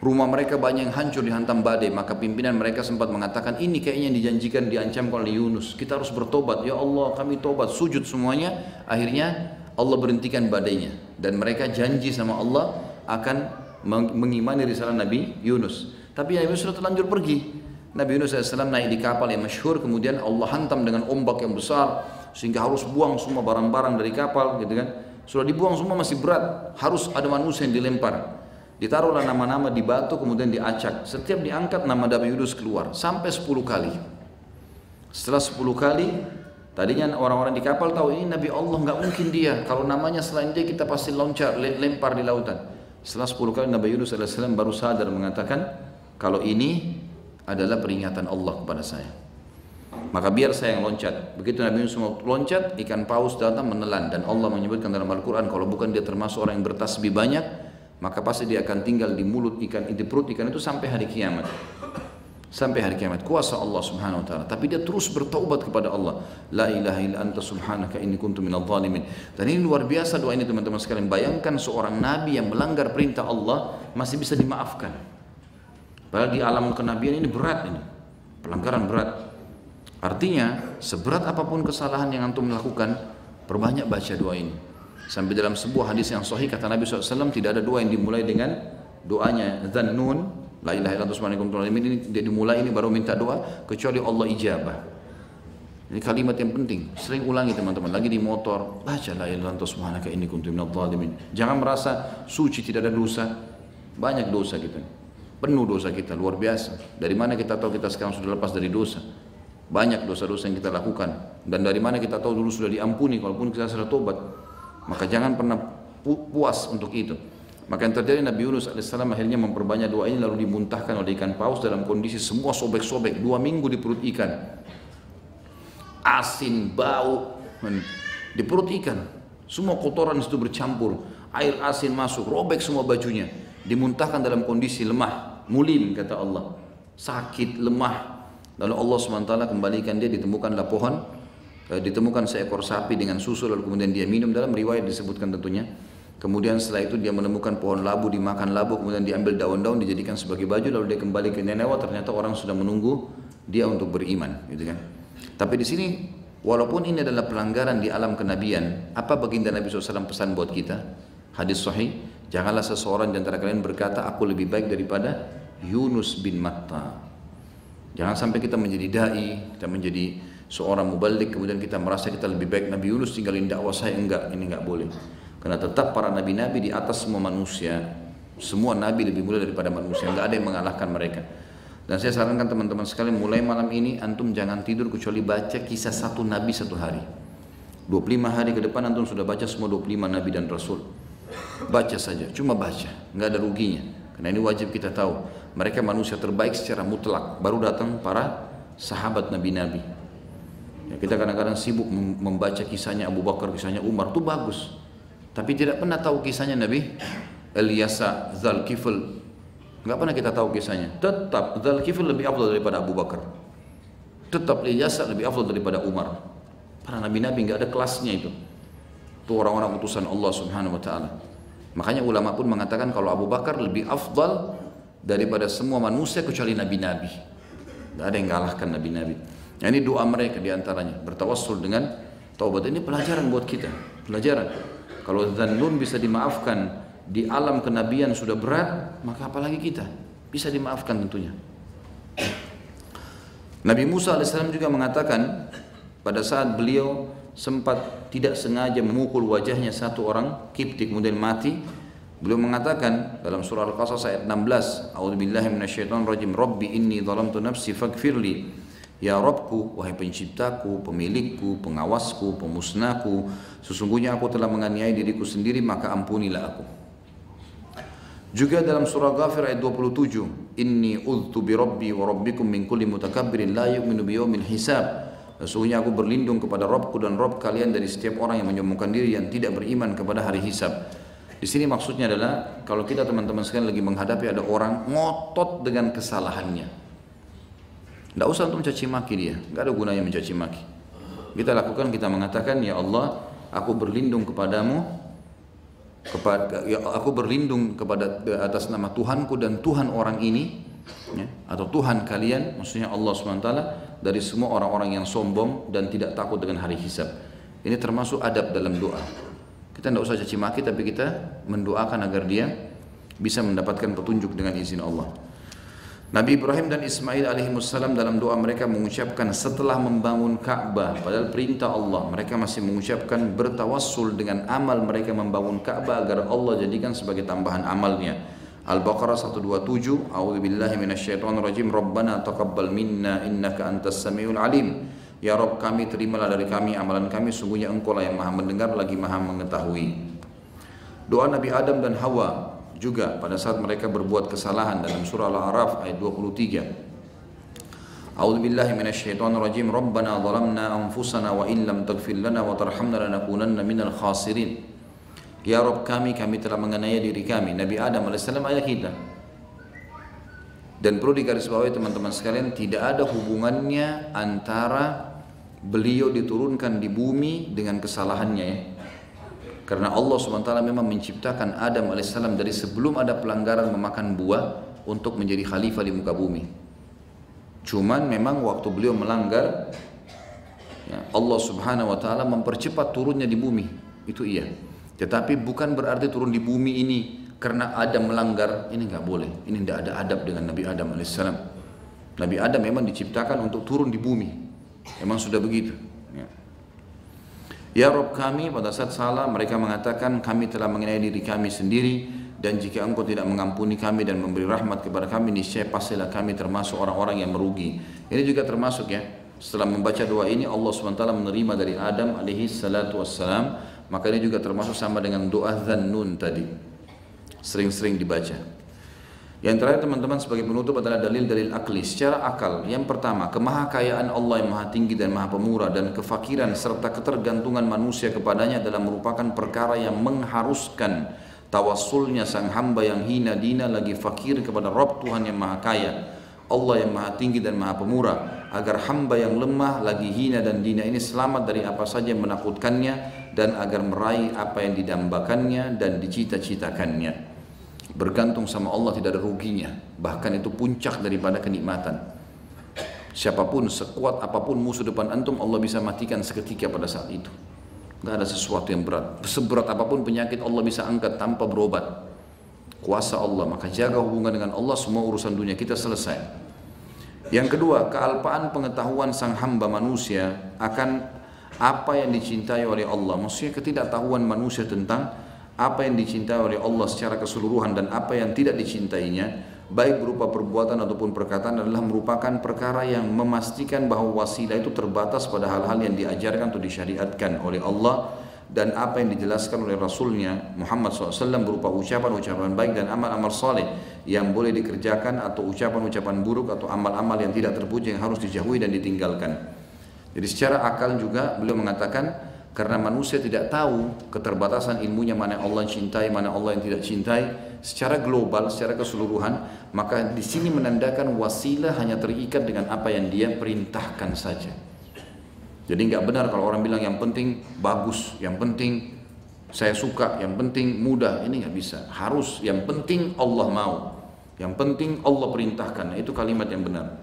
Speaker 1: Rumah mereka banyak yang hancur dihantam badai, maka pimpinan mereka sempat mengatakan, ini kayaknya yang dijanjikan, diancamkan oleh Yunus. Kita harus bertobat, ya Allah kami tobat, sujud semuanya. Akhirnya Allah berhentikan badainya. Dan mereka janji sama Allah akan mengimani risalah Nabi Yunus. Tapi Nabi Yunus sudah terlanjur pergi. Nabi Yunus AS naik di kapal yang masyhur, kemudian Allah hantam dengan ombak yang besar, sehingga harus buang semua barang-barang dari kapal, gitu kan. Sudah dibuang semua masih berat, harus ada manusia yang dilempar. Ditaruhlah nama-nama di batu, kemudian diacak. Setiap diangkat nama Nabi Yunus keluar, sampai 10 kali. Setelah 10 kali, tadinya orang-orang di kapal tahu ini Nabi Allah, nggak mungkin dia. Kalau namanya selain dia kita pasti loncat, lempar di lautan. Setelah 10 kali Nabi Yunus AS baru sadar mengatakan, kalau ini adalah peringatan Allah kepada saya. Maka biar saya yang loncat. Begitu Nabi Yunus mau loncat, ikan paus datang menelan. Dan Allah menyebutkan dalam Al-Quran, kalau bukan dia termasuk orang yang bertasbih banyak, maka pasti dia akan tinggal di mulut ikan, di perut ikan itu sampai hari kiamat. Sampai hari kiamat, kuasa Allah subhanahu wa ta'ala. Tapi dia terus bertaubat kepada Allah. La ilaha illa anta subhanaka inni kuntu minadh dhalimin. Dan ini luar biasa doa ini teman-teman sekalian. Bayangkan seorang nabi yang melanggar perintah Allah masih bisa dimaafkan. Padahal di alam kenabian ini berat ini. Pelanggaran berat. Artinya, seberat apapun kesalahan yang antum lakukan, perbanyak baca doa ini. Sampai dalam sebuah hadis yang sahih kata Nabi SAW, tidak ada doa yang dimulai dengan doanya Dzannun, la ilaha illallah subhanahu wa ta'ala, ini dia dimulai ini baru minta doa, kecuali Allah ijabah. Ini kalimat yang penting, sering ulangi teman-teman, lagi di motor, baca la ilaha illallah subhanaka inni kuntu minadh dhalimin. Jangan merasa suci, tidak ada dosa. Banyak dosa kita, penuh dosa kita, luar biasa. Dari mana kita tahu kita sekarang sudah lepas dari dosa? Banyak dosa-dosa yang kita lakukan. Dan dari mana kita tahu dulu sudah diampuni, walaupun kita sudah tobat. Maka jangan pernah puas untuk itu. Maka yang terjadi, Nabi Yunus AS akhirnya memperbanyak doa ini, lalu dimuntahkan oleh ikan paus dalam kondisi semua sobek-sobek, 2 minggu di perut ikan, asin, bau di perut ikan, semua kotoran itu bercampur, air asin masuk, robek semua bajunya, dimuntahkan dalam kondisi lemah, mulim kata Allah, sakit, lemah. Lalu Allah SWT kembalikan dia, ditemukanlah pohon, ditemukan seekor sapi dengan susu, lalu kemudian dia minum, dalam riwayat disebutkan tentunya. Kemudian setelah itu dia menemukan pohon labu, dimakan labu, kemudian diambil daun-daun dijadikan sebagai baju, lalu dia kembali ke Nineveh. Ternyata orang sudah menunggu dia untuk beriman, gitu kan. Tapi di sini walaupun ini adalah pelanggaran di alam kenabian, apa baginda Nabi SAW pesan buat kita? Hadis sahih, janganlah seseorang di antara kalian berkata aku lebih baik daripada Yunus bin Matta. Jangan sampai kita menjadi dai, kita menjadi seorang mubalik, kemudian kita merasa kita lebih baik Nabi Yunus, tinggalin dakwah saya. Enggak, ini enggak boleh. Karena tetap para nabi-nabi di atas semua manusia. Semua nabi lebih mulia daripada manusia, enggak ada yang mengalahkan mereka. Dan saya sarankan teman-teman sekalian, mulai malam ini antum jangan tidur kecuali baca kisah satu nabi satu hari. 25 hari ke depan antum sudah baca semua 25 nabi dan rasul. Baca saja, cuma baca, enggak ada ruginya. Karena ini wajib kita tahu, mereka manusia terbaik secara mutlak. Baru datang para sahabat nabi-nabi. Ya, kita kadang-kadang sibuk membaca kisahnya Abu Bakar, kisahnya Umar, itu bagus. Tapi tidak pernah tahu kisahnya Nabi Ilyasa, Dzulkifl. Enggak pernah kita tahu kisahnya. Tetap Dzulkifl lebih afdal daripada Abu Bakar. Tetap Ilyasa lebih afdal daripada Umar. Para nabi-nabi enggak ada kelasnya itu. Itu orang-orang utusan Allah Subhanahu wa taala. Makanya ulama pun mengatakan kalau Abu Bakar lebih afdal daripada semua manusia kecuali nabi-nabi. Enggak ada yang kalahkan nabi-nabi. Nah, ini doa mereka diantaranya, bertawassul dengan taubat. Ini pelajaran buat kita, pelajaran. Kalau Dzannun bisa dimaafkan di alam kenabian sudah berat, maka apalagi kita bisa dimaafkan tentunya. Nabi Musa AS juga mengatakan pada saat beliau sempat tidak sengaja memukul wajahnya satu orang Kipti kemudian mati, beliau mengatakan dalam surah Al-Qasas ayat 16, A'udzubillahi minasyaitonirrajim, Rabbi inni zalamtu nafsi faghfirli. Ya Rabbku, wahai penciptaku, pemilikku, pengawasku, pemusnahku, sesungguhnya aku telah menganiaya diriku sendiri, maka ampunilah aku. Juga dalam surah Ghafir ayat 27, Inni udhtu bi Rabbi wa Rabbikum min kulli mutakabbirin la yu'minu biyawmil hisab. Sesungguhnya aku berlindung kepada Rabbku dan Rabb kalian dari setiap orang yang menyombongkan diri, yang tidak beriman kepada hari hisab. Di sini maksudnya adalah kalau kita teman-teman sekalian lagi menghadapi ada orang ngotot dengan kesalahannya, tidak usah untuk mencaci maki dia, nggak ada gunanya mencaci maki. Kita lakukan, kita mengatakan, ya Allah, aku berlindung kepadamu aku berlindung kepada atas nama Tuhanku dan Tuhan orang ini, ya, atau Tuhan kalian, maksudnya Allah SWT, dari semua orang-orang yang sombong dan tidak takut dengan hari hisab. Ini termasuk adab dalam doa. Kita tidak usah caci maki, tapi kita mendoakan agar dia bisa mendapatkan petunjuk dengan izin Allah. Nabi Ibrahim dan Ismail alaihimussalam dalam doa mereka mengucapkan setelah membangun Ka'bah, padahal perintah Allah, mereka masih mengucapkan bertawassul dengan amal mereka membangun Ka'bah agar Allah jadikan sebagai tambahan amalnya. Al-Baqarah 127, A'udzubillahi minasyaitonirrajim, Rabbana taqabbal minna innaka antas samiul alim. Ya Rabb kami, terimalah dari kami amalan kami, sungguhnya Engkau lah yang Maha mendengar lagi Maha mengetahui. Doa Nabi Adam dan Hawa juga pada saat mereka berbuat kesalahan dalam surah Al-A'raf ayat 23. A'udzubillahi minasyaitonirrajim, Rabbana zalamna anfusana wa in lam taghfir lana wa tarhamna lanakunanna minal khasirin. Ya Rabb kami telah menganiaya diri kami. Nabi Adam alaihissalam ayah kita. Dan perlu digarisbawahi teman-teman sekalian, tidak ada hubungannya antara beliau diturunkan di bumi dengan kesalahannya, ya. Karena Allah SWT memang menciptakan Adam AS dari sebelum ada pelanggaran memakan buah untuk menjadi khalifah di muka bumi. Cuman memang waktu beliau melanggar, ya, Allah Subhanahu Wa Taala mempercepat turunnya di bumi, itu iya. Tetapi bukan berarti turun di bumi ini karena Adam melanggar, ini nggak boleh. Ini tidak ada adab dengan Nabi Adam AS. Nabi Adam memang diciptakan untuk turun di bumi, memang sudah begitu. Ya Rabb kami, pada saat salah mereka mengatakan kami telah mengenai diri kami sendiri, dan jika Engkau tidak mengampuni kami dan memberi rahmat kepada kami, niscaya pastilah kami termasuk orang-orang yang merugi. Ini juga termasuk, ya, setelah membaca doa ini Allah SWT menerima dari Adam alaihi salatu wassalam, maka ini juga termasuk sama dengan doa Dzannun tadi, sering-sering dibaca. Yang terakhir teman-teman sebagai penutup adalah dalil-dalil akli. Secara akal, yang pertama, kemahakayaan Allah yang maha tinggi dan maha pemurah, dan kefakiran serta ketergantungan manusia kepadanya adalah merupakan perkara yang mengharuskan tawassulnya sang hamba yang hina dina lagi fakir kepada Rabb Tuhan yang maha kaya, Allah yang maha tinggi dan maha pemurah, agar hamba yang lemah lagi hina dan dina ini selamat dari apa saja yang menakutkannya, dan agar meraih apa yang didambakannya dan dicita-citakannya. Bergantung sama Allah tidak ada ruginya, bahkan itu puncak daripada kenikmatan. Siapapun, sekuat apapun musuh depan antum, Allah bisa matikan seketika pada saat itu. Gak ada sesuatu yang berat. Seberat apapun penyakit Allah bisa angkat tanpa berobat. Kuasa Allah, maka jaga hubungan dengan Allah, semua urusan dunia kita selesai. Yang kedua, kealpaan pengetahuan sang hamba manusia akan apa yang dicintai oleh Allah. Maksudnya ketidaktahuan manusia tentang apa yang dicintai oleh Allah secara keseluruhan dan apa yang tidak dicintainya, baik berupa perbuatan ataupun perkataan, adalah merupakan perkara yang memastikan bahwa wasilah itu terbatas pada hal-hal yang diajarkan atau disyariatkan oleh Allah, dan apa yang dijelaskan oleh Rasulnya Muhammad SAW berupa ucapan-ucapan baik dan amal-amal saleh yang boleh dikerjakan, atau ucapan-ucapan buruk atau amal-amal yang tidak terpuji yang harus dijauhi dan ditinggalkan. Jadi secara akal juga beliau mengatakan, karena manusia tidak tahu keterbatasan ilmunya, mana Allah yang cintai, mana Allah yang tidak cintai, secara global, secara keseluruhan, maka di sini menandakan wasilah hanya terikat dengan apa yang dia perintahkan saja. Jadi nggak benar kalau orang bilang yang penting bagus, yang penting saya suka, yang penting mudah, ini nggak bisa. Harus yang penting Allah mau, yang penting Allah perintahkan, nah, itu kalimat yang benar.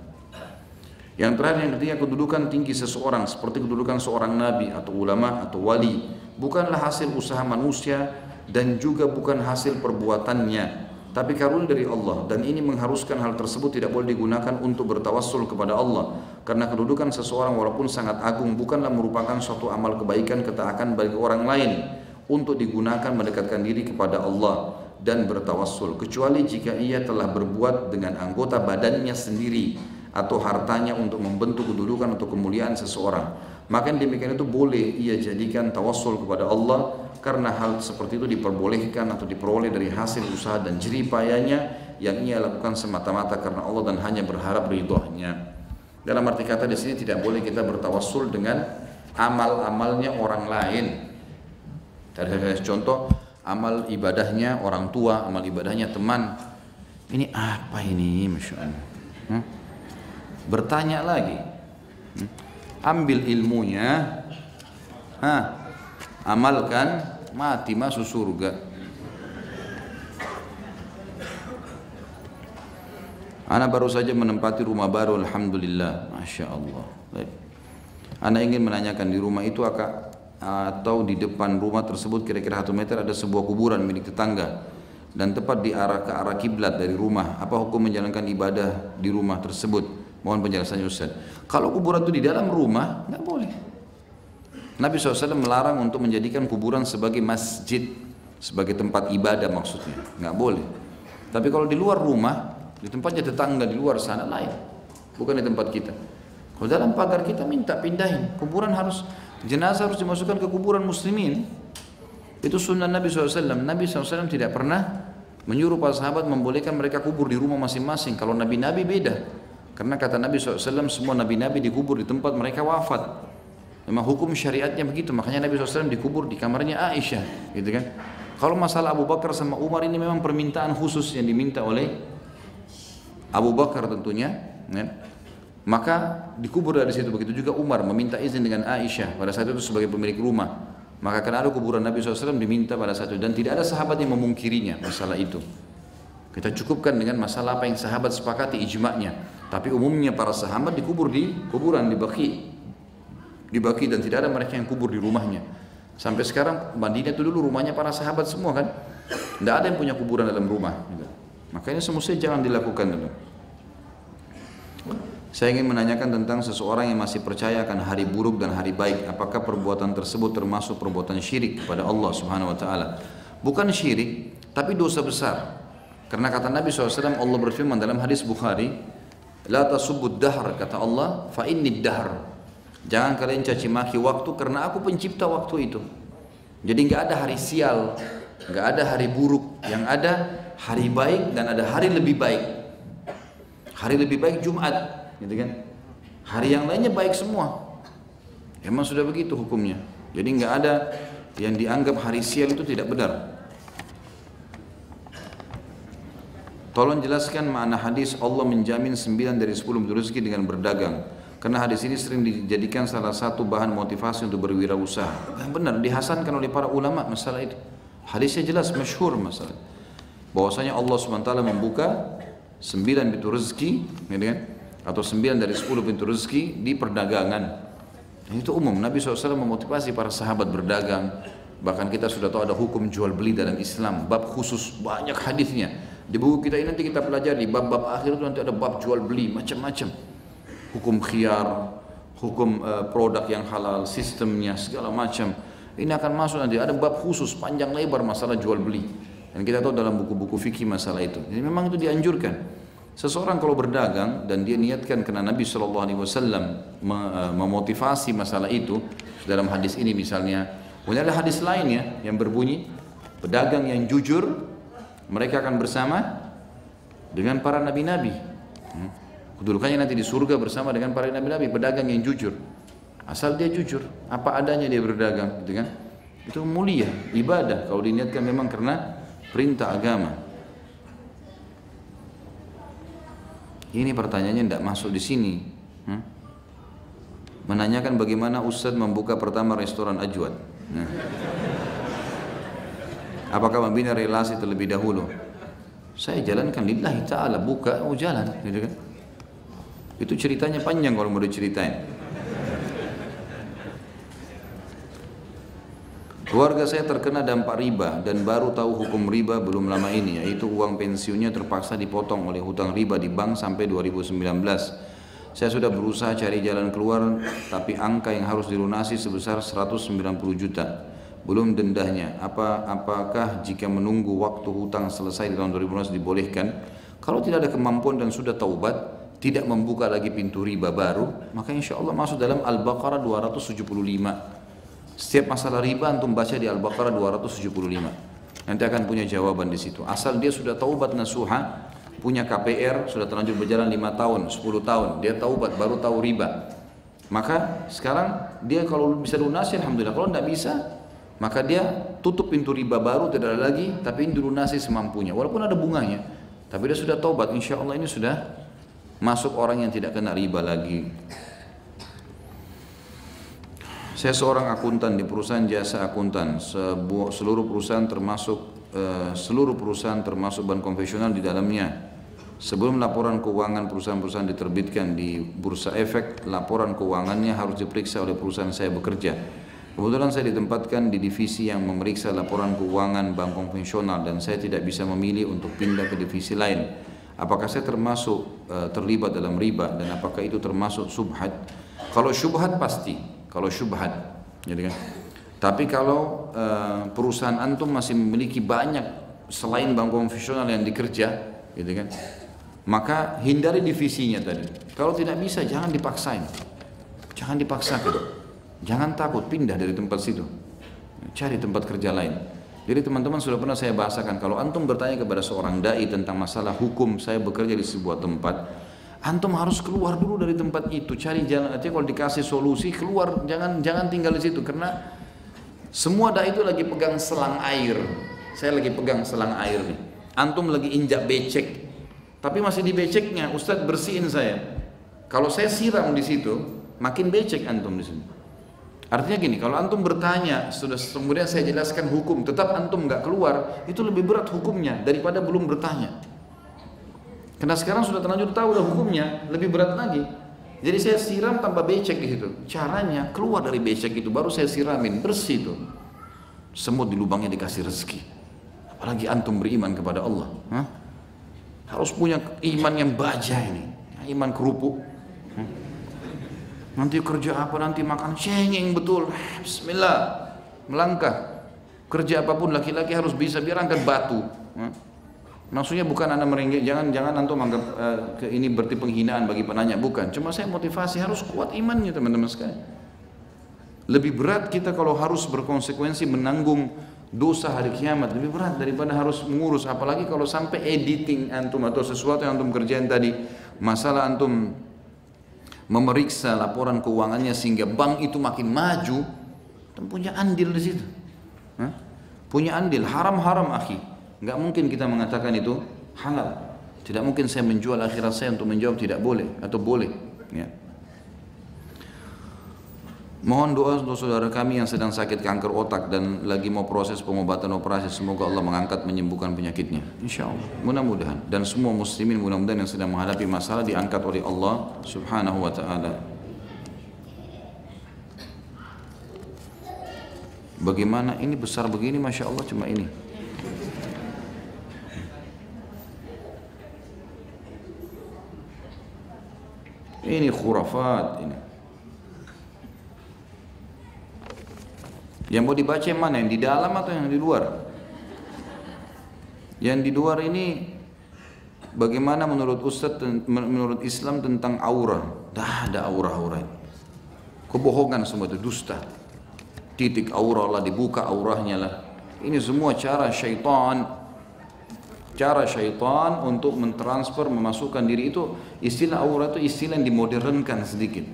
Speaker 1: Yang terakhir, yang ketiga, kedudukan tinggi seseorang seperti kedudukan seorang nabi atau ulama atau wali bukanlah hasil usaha manusia dan juga bukan hasil perbuatannya, tapi karunia dari Allah, dan ini mengharuskan hal tersebut tidak boleh digunakan untuk bertawassul kepada Allah, karena kedudukan seseorang walaupun sangat agung bukanlah merupakan suatu amal kebaikan ketaatan bagi orang lain untuk digunakan mendekatkan diri kepada Allah dan bertawassul, kecuali jika ia telah berbuat dengan anggota badannya sendiri atau hartanya untuk membentuk kedudukan atau kemuliaan seseorang. Maka demikian itu boleh ia jadikan tawassul kepada Allah, karena hal seperti itu diperbolehkan atau diperoleh dari hasil usaha dan jerih payahnya yang ia lakukan semata-mata karena Allah dan hanya berharap ridhonya. Dalam arti kata di sini tidak boleh kita bertawassul dengan amal-amalnya orang lain. Tadi contoh, amal ibadahnya orang tua, amal ibadahnya teman. Ini apa ini, Masya Allah? Bertanya lagi, ambil ilmunya, amalkan, mati masuk surga. Ana baru saja menempati rumah baru, alhamdulillah, masya Allah. Baik. Ana ingin menanyakan, di rumah itu atau di depan rumah tersebut kira-kira 1 meter ada sebuah kuburan milik tetangga dan tepat di arah ke arah kiblat dari rumah. Apa hukum menjalankan ibadah di rumah tersebut? Mohon penjelasannya Ustaz. Kalau kuburan itu di dalam rumah, nggak boleh. Nabi SAW melarang untuk menjadikan kuburan sebagai masjid, sebagai tempat ibadah maksudnya, nggak boleh. Tapi kalau di luar rumah, di tempatnya tetangga di luar sana lain, bukan di tempat kita. Kalau dalam pagar kita minta pindahin, kuburan harus, jenazah harus dimasukkan ke kuburan muslimin. Itu sunnah Nabi SAW. Nabi SAW tidak pernah menyuruh para sahabat membolehkan mereka kubur di rumah masing-masing. Kalau nabi-nabi beda, karena kata Nabi SAW semua nabi-nabi dikubur di tempat mereka wafat. Memang hukum syariatnya begitu, makanya Nabi SAW dikubur di kamarnya Aisyah, gitu kan. Kalau masalah Abu Bakar sama Umar ini memang permintaan khusus yang diminta oleh Abu Bakar tentunya, ya. Maka dikubur dari situ. Begitu juga Umar meminta izin dengan Aisyah pada saat itu sebagai pemilik rumah. Maka karena ada kuburan Nabi SAW diminta pada saat itu, dan tidak ada sahabat yang memungkirinya masalah itu. Kita cukupkan dengan masalah apa yang sahabat sepakati ijma'nya. Tapi umumnya para sahabat dikubur di kuburan di Baqi, dan tidak ada mereka yang kubur di rumahnya. Sampai sekarang Madinah itu dulu rumahnya para sahabat semua kan, tidak ada yang punya kuburan dalam rumah. Makanya semestinya jangan dilakukan dulu. Saya ingin menanyakan tentang seseorang yang masih percaya akan hari buruk dan hari baik. Apakah perbuatan tersebut termasuk perbuatan syirik kepada Allah Subhanahu Wa Taala? Bukan syirik, tapi dosa besar. Karena kata Nabi SAW, Allah berfirman dalam hadis Bukhari, La tasubbud dahr, kata Allah, fa inni dahr. Jangan kalian caci maki waktu, karena aku pencipta waktu itu. Jadi nggak ada hari sial, nggak ada hari buruk, yang ada hari baik dan ada hari lebih baik. Hari lebih baik Jumat, gitu kan? Hari yang lainnya baik semua. Emang sudah begitu hukumnya. Jadi nggak ada yang dianggap hari sial itu tidak benar. Tolong jelaskan makna hadis Allah menjamin 9 dari 10 pintu rezeki dengan berdagang. Karena hadis ini sering dijadikan salah satu bahan motivasi untuk berwirausaha. Yang benar, dihasankan oleh para ulama masalah itu. Hadisnya jelas, masyhur masalah. Bahwasanya Allah SWT membuka 9 pintu rezeki, gitu kan? Atau 9 dari 10 pintu rezeki di perdagangan. Dan itu umum. Nabi SAW memotivasi para sahabat berdagang. Bahkan kita sudah tahu ada hukum jual beli dalam Islam. Bab khusus, banyak hadisnya. Di buku kita ini nanti kita pelajari. Bab-bab akhir itu nanti ada bab jual beli, macam-macam. Hukum khiyar, hukum produk yang halal, sistemnya, segala macam. Ini akan masuk nanti. Ada bab khusus, panjang lebar masalah jual beli. Dan kita tahu dalam buku-buku fikih masalah itu. Jadi memang itu dianjurkan. Seseorang kalau berdagang dan dia niatkan karena Nabi SAW memotivasi masalah itu dalam hadis ini misalnya. Kemudian ada hadis lainnya yang berbunyi, pedagang yang jujur mereka akan bersama dengan para nabi-nabi. Kedudukannya nanti di surga bersama dengan para nabi-nabi. Pedagang yang jujur, asal dia jujur, apa adanya dia berdagang, gitu kan? Itu mulia, ibadah kalau diniatkan memang karena perintah agama. Ini pertanyaannya tidak masuk di sini. Menanyakan bagaimana Ustadz membuka pertama restoran Ajwad. Apakah membina relasi terlebih dahulu? Saya jalankan lillahi ta'ala, buka, jalan, gitu kan? Itu ceritanya panjang kalau mau diceritain. Keluarga saya terkena dampak riba dan baru tahu hukum riba belum lama ini, yaitu uang pensiunnya terpaksa dipotong oleh hutang riba di bank sampai 2019. Saya sudah berusaha cari jalan keluar, tapi angka yang harus dilunasi sebesar 190 juta. Belum dendanya. Apakah jika menunggu waktu hutang selesai di tahun 2019 dibolehkan? Kalau tidak ada kemampuan dan sudah taubat, tidak membuka lagi pintu riba baru, maka insya Allah masuk dalam Al-Baqarah 275. Setiap masalah riba antum baca di Al-Baqarah 275. Nanti akan punya jawaban di situ. Asal dia sudah taubat nasuha, punya KPR, sudah terlanjur berjalan 5 tahun, 10 tahun, dia taubat baru tahu riba. Maka sekarang dia kalau bisa lunasi alhamdulillah, kalau tidak bisa maka dia tutup pintu riba baru, tidak ada lagi, tapi ini dilunasi semampunya walaupun ada bunganya. Tapi dia sudah taubat, insya Allah ini sudah masuk orang yang tidak kena riba lagi. Saya seorang akuntan di perusahaan jasa akuntan. Seluruh perusahaan termasuk ban konvensional di dalamnya. Sebelum laporan keuangan perusahaan-perusahaan diterbitkan di Bursa Efek, laporan keuangannya harus diperiksa oleh perusahaan saya bekerja. Kebetulan saya ditempatkan di divisi yang memeriksa laporan keuangan bank konvensional dan saya tidak bisa memilih untuk pindah ke divisi lain. Apakah saya termasuk terlibat dalam riba dan apakah itu termasuk subhat? Kalau syubhat pasti, kalau syubhat, jadi kan. Tapi kalau perusahaan antum masih memiliki banyak selain bank konvensional yang dikerja, gitu kan, maka hindari divisinya tadi. Kalau tidak bisa, jangan dipaksain, jangan dipaksakan, jangan takut pindah dari tempat situ, cari tempat kerja lain. Jadi teman-teman sudah pernah saya bahasakan, kalau antum bertanya kepada seorang dai tentang masalah hukum, saya bekerja di sebuah tempat, antum harus keluar dulu dari tempat itu, cari jalan. Artinya kalau dikasih solusi keluar, jangan tinggal di situ, karena semua dai itu lagi pegang selang air. Saya lagi pegang selang air nih. Antum lagi injak becek, tapi masih di beceknya, Ustadz bersihin saya. Kalau saya siram di situ, makin becek antum di sini. Artinya gini, kalau antum bertanya, sudah kemudian saya jelaskan hukum, tetap antum nggak keluar, itu lebih berat hukumnya daripada belum bertanya. Karena sekarang sudah terlanjur tahu udah hukumnya, lebih berat lagi. Jadi saya siram tanpa becek di situ. Caranya keluar dari becek itu, baru saya siramin bersih itu. Semut di lubangnya dikasih rezeki. Apalagi antum beriman kepada Allah. Harus punya iman yang baja ini, iman kerupuk. Nanti kerja apa, nanti makan cengeng betul. Bismillah, melangkah. Kerja apapun laki-laki harus bisa, biar angkat batu. Maksudnya bukan anda merenggek, jangan antum anggap ini berarti penghinaan bagi penanya, bukan. Cuma saya motivasi harus kuat imannya teman-teman sekalian. Lebih berat kita kalau harus berkonsekuensi menanggung dosa hari kiamat, lebih berat daripada harus mengurus, apalagi kalau sampai editing antum atau sesuatu yang antum kerjain tadi, masalah antum memeriksa laporan keuangannya sehingga bank itu makin maju, antum punya andil di situ. Punya andil, haram-haram akhi. Nggak mungkin kita mengatakan itu halal. Tidak mungkin saya menjual akhirat saya untuk menjawab tidak boleh atau boleh. Ya. Mohon doa untuk saudara kami yang sedang sakit kanker otak dan lagi mau proses pengobatan operasi. Semoga Allah mengangkat menyembuhkan penyakitnya. Insya Allah. Mudah-mudahan. Dan semua muslimin mudah-mudahan yang sedang menghadapi masalah diangkat oleh Allah Subhanahu wa Ta'ala. Bagaimana ini besar begini, masya Allah, cuma ini. Ini khurafat ini. Yang mau dibaca yang mana? Yang di dalam atau yang di luar? Yang di luar ini bagaimana menurut Ustaz, menurut Islam tentang aura? Dah ada aura-aura. Kebohongan semua itu, dusta. Titik aura lah, dibuka auranya lah. Ini semua cara syaitan. Cara syaitan untuk mentransfer, memasukkan diri itu. Istilah aura itu istilah yang dimodernkan sedikit.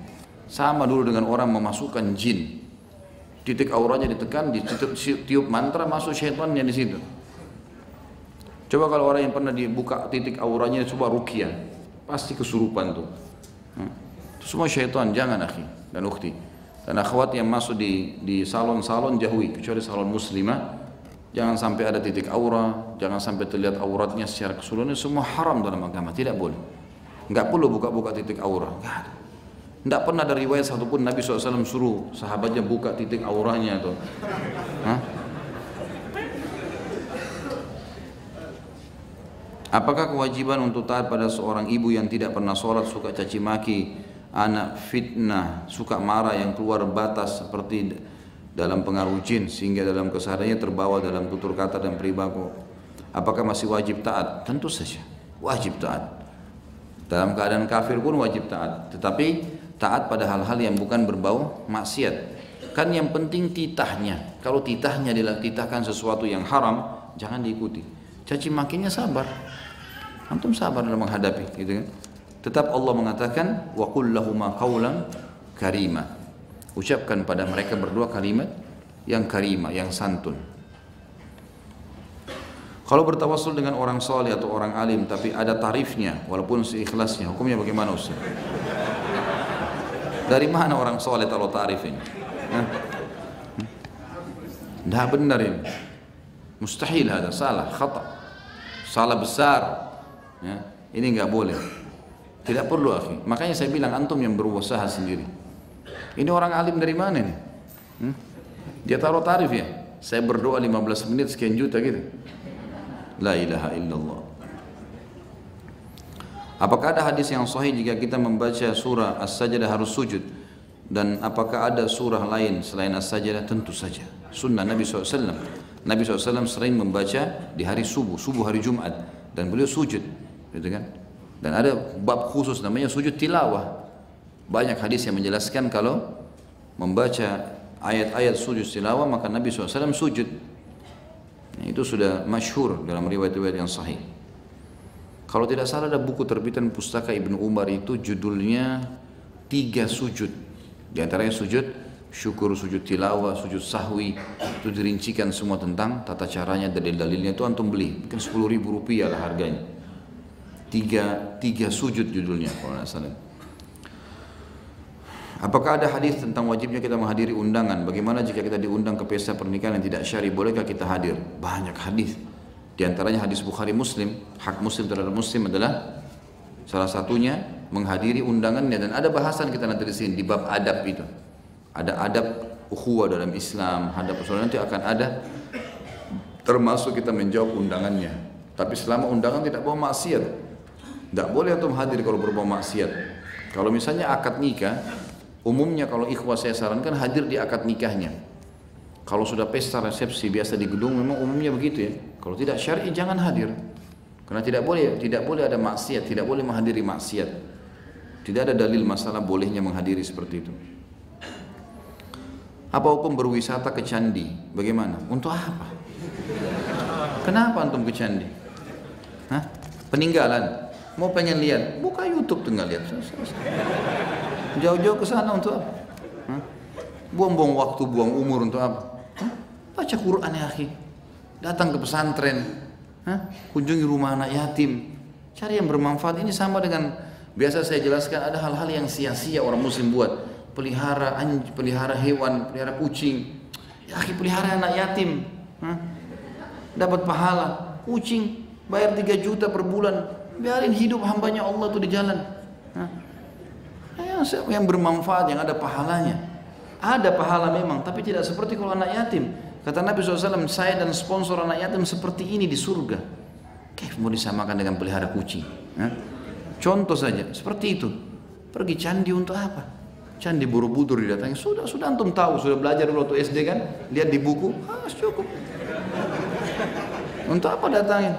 Speaker 1: Sama dulu dengan orang memasukkan jin. Titik auranya ditekan, ditiup mantra, masuk syaitannya di situ. Coba kalau orang yang pernah dibuka titik auranya, coba ruqyah, pasti kesurupan tuh. Itu semua syaitan, jangan akhi dan ukhti. Dan akhwat yang masuk di salon-salon jauhi, kecuali salon muslimah. Jangan sampai ada titik aura, jangan sampai terlihat auratnya secara keseluruhan. Semua haram dalam agama, tidak boleh. Enggak perlu buka-buka titik aura. Enggak pernah ada riwayat satupun Nabi SAW suruh sahabatnya buka titik auranya atau. Apakah kewajiban untuk taat pada seorang ibu yang tidak pernah sholat, suka caci maki anak, fitnah, suka marah yang keluar batas seperti dalam pengaruh jin sehingga dalam kesehariannya terbawa dalam tutur kata dan perilaku? Apakah masih wajib taat? Tentu saja wajib taat. Dalam keadaan kafir pun wajib taat, tetapi taat pada hal-hal yang bukan berbau maksiat. Kan yang penting titahnya. Kalau titahnya dititahkan sesuatu yang haram, jangan diikuti. Caci makinya sabar. Antum sabar dalam menghadapi, gitu kan? Tetap Allah mengatakan wa qul lahuma qawlan karima. Ucapkan pada mereka berdua kalimat yang karimah, yang santun. Kalau bertawassul dengan orang saleh atau orang alim tapi ada tarifnya walaupun seikhlasnya, hukumnya bagaimana Ustaz? Dari mana orang saleh taruh tarif ini? Dah benar ini. Mustahil ada, salah, khata. Salah besar. Ya. Ini nggak boleh. Tidak perlu akhi. Makanya saya bilang antum yang berusaha sendiri. Ini orang alim dari mana nih? Dia taruh tarif ya. Saya berdoa 15 menit sekian juta gitu. La ilaha illallah. Apakah ada hadis yang sahih jika kita membaca surah As-Sajdah harus sujud? Dan apakah ada surah lain selain As-Sajdah? Tentu saja. Sunnah Nabi SAW. Nabi SAW sering membaca di hari subuh hari Jumat. Dan beliau sujud. Gitu kan? Dan ada bab khusus namanya sujud tilawah. Banyak hadis yang menjelaskan kalau membaca ayat-ayat sujud tilawah maka Nabi SAW sujud. Itu sudah masyhur dalam riwayat-riwayat yang sahih. Kalau tidak salah ada buku terbitan pustaka Ibnu Umar itu judulnya 3 sujud. Di antaranya sujud syukur, sujud tilawah, sujud sahwi. Itu dirincikan semua tentang tata caranya, dalil-dalilnya itu antum beli. Mungkin 10.000 rupiah lah harganya. Tiga sujud judulnya kalau tidak salah. Apakah ada hadis tentang wajibnya kita menghadiri undangan? Bagaimana jika kita diundang ke pesta pernikahan yang tidak syar'i? Bolehkah kita hadir? Banyak hadis. Di antaranya hadis Bukhari Muslim. Hak Muslim terhadap Muslim adalah salah satunya menghadiri undangannya. Dan ada bahasan kita nanti di sini di bab adab itu. Ada adab ukhuwah dalam Islam. Adab persaudaraan nanti akan ada. Termasuk kita menjawab undangannya. Tapi selama undangan tidak bawa maksiat. Tidak boleh untuk hadir kalau berbau maksiat. Kalau misalnya akad nikah. Umumnya kalau ikhwah saya sarankan hadir di akad nikahnya. Kalau sudah pesta resepsi biasa di gedung memang umumnya begitu ya. Kalau tidak syar'i jangan hadir. Karena tidak boleh ada maksiat, tidak boleh menghadiri maksiat. Tidak ada dalil masalah bolehnya menghadiri seperti itu. Apa hukum berwisata ke candi? Bagaimana? Untuk apa? Kenapa antum ke candi? Hah? Peninggalan? Mau pengen lihat? Buka YouTube tinggal lihat. Jauh-jauh ke sana untuk apa? Buang-buang waktu, buang umur untuk apa? Baca Quran ya akhi. Datang ke pesantren. Kunjungi rumah anak yatim. Cari yang bermanfaat. Ini sama dengan biasa saya jelaskan ada hal-hal yang sia-sia orang muslim buat. Pelihara anjing, pelihara hewan, pelihara kucing. Ya akhi, pelihara anak yatim. Dapat pahala. Kucing bayar 3 juta per bulan. Biarin hidup hambanya Allah itu di jalan. Yang bermanfaat, yang ada pahalanya. Ada pahala memang, tapi tidak seperti kalau anak yatim. Kata Nabi SAW, saya dan sponsor anak yatim seperti ini di surga. Kayak mau disamakan dengan pelihara kucing. Contoh saja, seperti itu. Pergi candi untuk apa? Candi Borobudur didatangi. Sudah antum tahu, sudah belajar dulu waktu SD kan? Lihat di buku, cukup. Untuk apa datangin?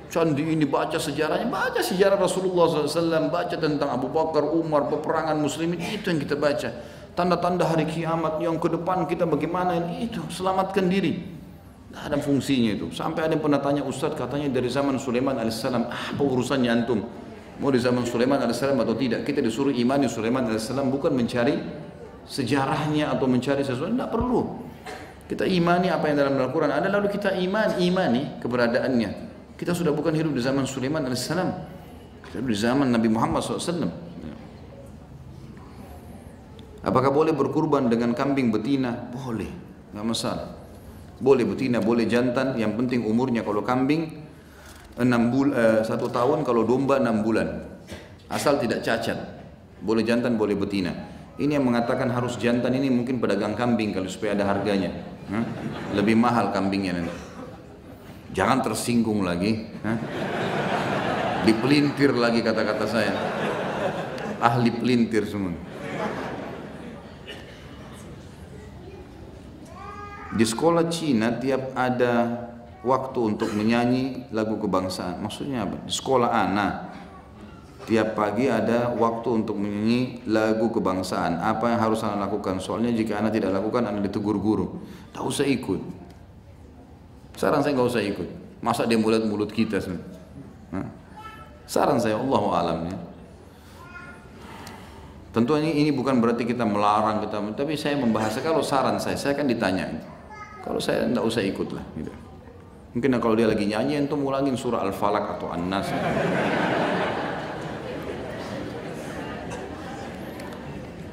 Speaker 1: Candi ini baca sejarahnya, baca sejarah Rasulullah SAW, baca tentang Abu Bakar, Umar, peperangan muslimin, itu yang kita baca. Tanda-tanda hari kiamat yang ke depan kita bagaimana ini, itu selamatkan diri. Tidak ada fungsinya itu. Sampai ada yang pernah tanya Ustaz, katanya dari zaman Sulaiman AS, apa urusannya antum? Mau di zaman Sulaiman AS atau tidak? Kita disuruh imani Sulaiman AS, bukan mencari sejarahnya atau mencari sesuatu, tidak perlu. Kita imani apa yang dalam Al-Quran ada, lalu kita imani keberadaannya. Kita sudah bukan hidup di zaman Sulaiman AS, kita hidup di zaman Nabi Muhammad SAW. Apakah boleh berkurban dengan kambing betina? Boleh, nggak masalah. Boleh betina, boleh jantan, yang penting umurnya. Kalau kambing 1 tahun, kalau domba 6 bulan. Asal tidak cacat. Boleh jantan, boleh betina. Ini yang mengatakan harus jantan ini mungkin pedagang kambing kalau supaya ada harganya. Lebih mahal kambingnya nanti. Jangan tersinggung lagi. Dipelintir lagi kata-kata saya. Ahli pelintir semua. Di sekolah Cina tiap ada waktu untuk menyanyi lagu kebangsaan. Maksudnya apa? Di sekolah anak tiap pagi ada waktu untuk menyanyi lagu kebangsaan. Apa yang harus anak lakukan? Soalnya jika anak tidak lakukan, anak ditegur guru. Tak usah ikut. Saran saya nggak usah ikut. Masa dia mulut kita semua? Saran saya, Allahu a'lam ya. Tentu ini bukan berarti kita melarang kita, tapi saya membahas. Kalau saran saya kan ditanya. Kalau saya tidak usah ikut lah. Gitu. Mungkin kalau dia lagi nyanyi, itu ulangin surah Al-Falaq atau An-Nas.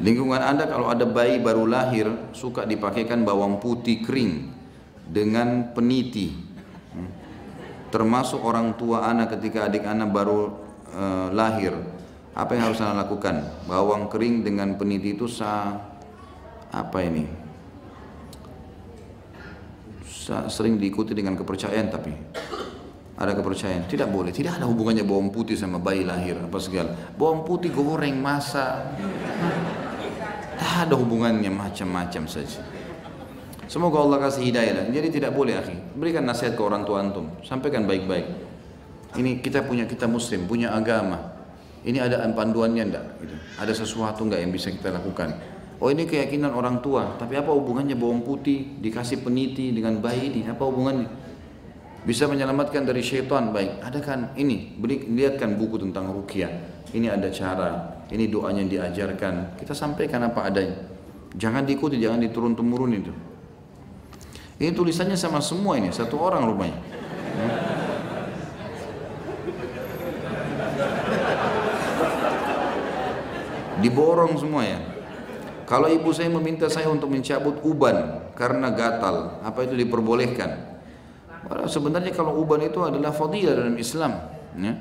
Speaker 1: Lingkungan Anda kalau ada bayi baru lahir, suka dipakaikan bawang putih kering dengan peniti. Termasuk orang tua anak ketika adik anak baru lahir, apa yang harus anda lakukan? Bawang kering dengan peniti itu sering diikuti dengan kepercayaan, tapi ada kepercayaan tidak boleh, tidak ada hubungannya bawang putih sama bayi lahir apa segala. Bawang putih goreng, masak, tak ada hubungannya, macam-macam saja. Semoga Allah kasih hidayah. Jadi tidak boleh, akhi. Berikan nasihat ke orang tua antum, sampaikan baik-baik. Ini kita muslim, punya agama. Ini ada panduannya enggak? Gitu. Ada sesuatu enggak yang bisa kita lakukan? Oh, ini keyakinan orang tua, tapi apa hubungannya bawang putih dikasih peniti dengan bayi ini? Apa hubungannya? Bisa menyelamatkan dari syaitan, baik. Ada kan ini? Lihatkan buku tentang ruqyah. Ini ada cara, ini doanya diajarkan. Kita sampaikan apa adanya. Jangan diikuti, jangan diturun-temurun itu. Ini tulisannya sama semua ini, satu orang rupanya. Diborong semua ya. Kalau ibu saya meminta saya untuk mencabut uban karena gatal, apa itu diperbolehkan? Sebenarnya kalau uban itu adalah fadilah dalam Islam. Ya.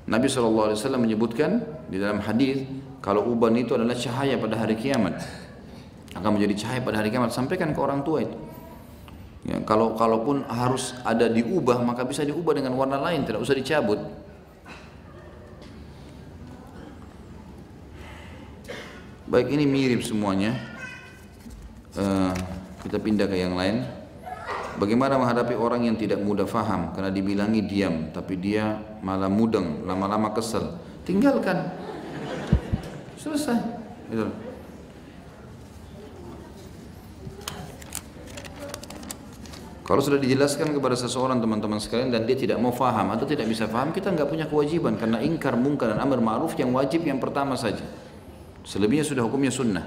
Speaker 1: Nabi SAW menyebutkan di dalam hadis kalau uban itu adalah cahaya pada hari kiamat, akan menjadi cahaya pada hari kiamat. Sampaikan ke orang tua itu. Ya, kalaupun harus ada diubah, maka bisa diubah dengan warna lain, tidak usah dicabut. Baik, ini mirip semuanya. Kita pindah ke yang lain. Bagaimana menghadapi orang yang tidak mudah faham karena dibilangi diam, tapi dia malah mudeng, lama-lama kesel. Tinggalkan. Selesai. Gitu. Kalau sudah dijelaskan kepada seseorang, teman-teman sekalian, dan dia tidak mau faham atau tidak bisa faham, kita nggak punya kewajiban, karena ingkar mungkar dan amar ma'ruf yang wajib yang pertama saja. Selebihnya sudah hukumnya sunnah.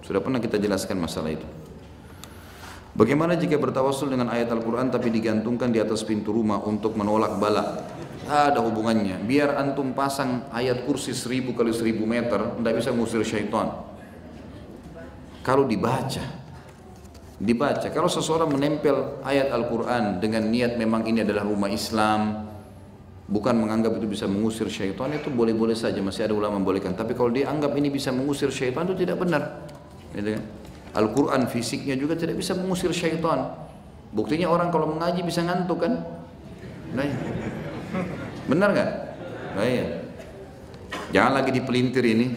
Speaker 1: Sudah pernah kita jelaskan masalah itu. Bagaimana jika bertawassul dengan ayat Al-Quran tapi digantungkan di atas pintu rumah untuk menolak bala? Ada hubungannya. Biar antum pasang ayat kursi 1000 kali 1000 meter, tidak bisa mengusir syaitan. Kalau dibaca. Kalau seseorang menempel ayat Al-Quran dengan niat memang ini adalah rumah Islam, bukan menganggap itu bisa mengusir syaitan, itu boleh-boleh saja, masih ada ulama membolehkan. Tapi kalau dia anggap ini bisa mengusir syaitan, itu tidak benar. Al-Quran fisiknya juga tidak bisa mengusir syaitan. Buktinya orang kalau mengaji bisa ngantuk kan? Nah, benar nggak? Nah, iya. Jangan lagi dipelintir ini.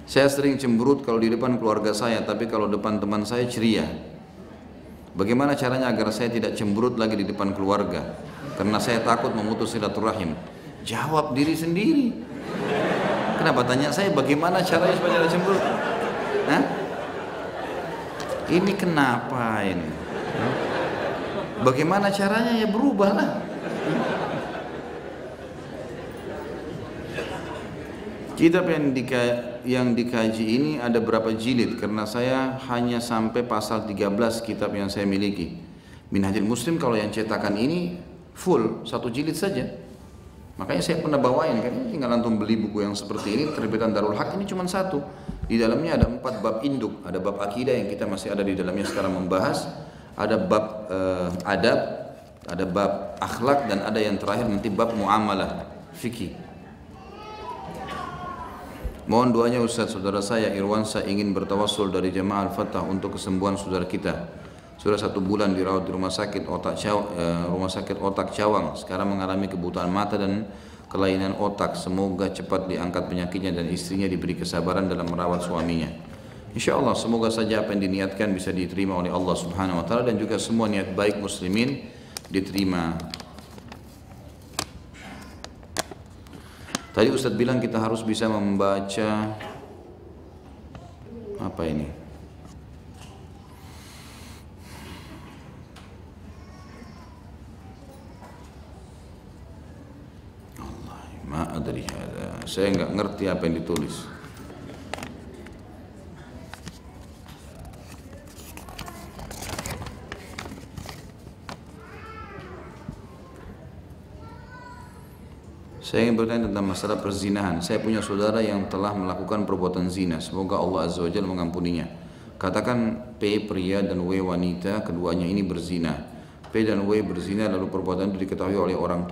Speaker 1: Saya sering cemberut kalau di depan keluarga saya, tapi kalau depan teman saya ceria. Bagaimana caranya agar saya tidak cemberut lagi di depan keluarga? Karena saya takut memutus silaturahim. Jawab diri sendiri. Kenapa tanya saya bagaimana caranya supaya tidak cemberut? Hah? Ini kenapa ini? Bagaimana caranya? Ya berubahlah. Kitab yang dikaji ini ada berapa jilid? Karena saya hanya sampai pasal 13 kitab yang saya miliki. Minhajul Muslim kalau yang cetakan ini full 1 jilid saja. Makanya saya pernah bawain kan, tinggal antum beli buku yang seperti ini, terbitan Darul Haq ini cuma 1. Di dalamnya ada 4 bab induk, ada bab akidah yang kita masih ada di dalamnya sekarang membahas, ada bab adab, ada bab akhlak, dan ada yang terakhir nanti bab muamalah, fikih. Mohon doanya Ustaz, saudara saya Irwansa ingin bertawassul dari Jamaah Al-Fatah untuk kesembuhan saudara kita. Sudah 1 bulan dirawat di rumah sakit otak Cawang. Sekarang mengalami kebutaan mata dan kelainan otak. Semoga cepat diangkat penyakitnya dan istrinya diberi kesabaran dalam merawat suaminya. Insya Allah semoga saja apa yang diniatkan bisa diterima oleh Allah Subhanahu Wa Taala, dan juga semua niat baik muslimin diterima. Tadi Ustadz bilang kita harus bisa membaca apa ini? Allah, ma'adri hada. Saya nggak ngerti apa yang ditulis. Saya ingin bertanya tentang masalah perzinahan. Saya punya saudara yang telah melakukan perbuatan zina. Semoga Allah Azza wa Jalla mengampuninya. Katakan P pria dan W wanita, keduanya ini berzina. P dan W berzina lalu perbuatan itu diketahui oleh orang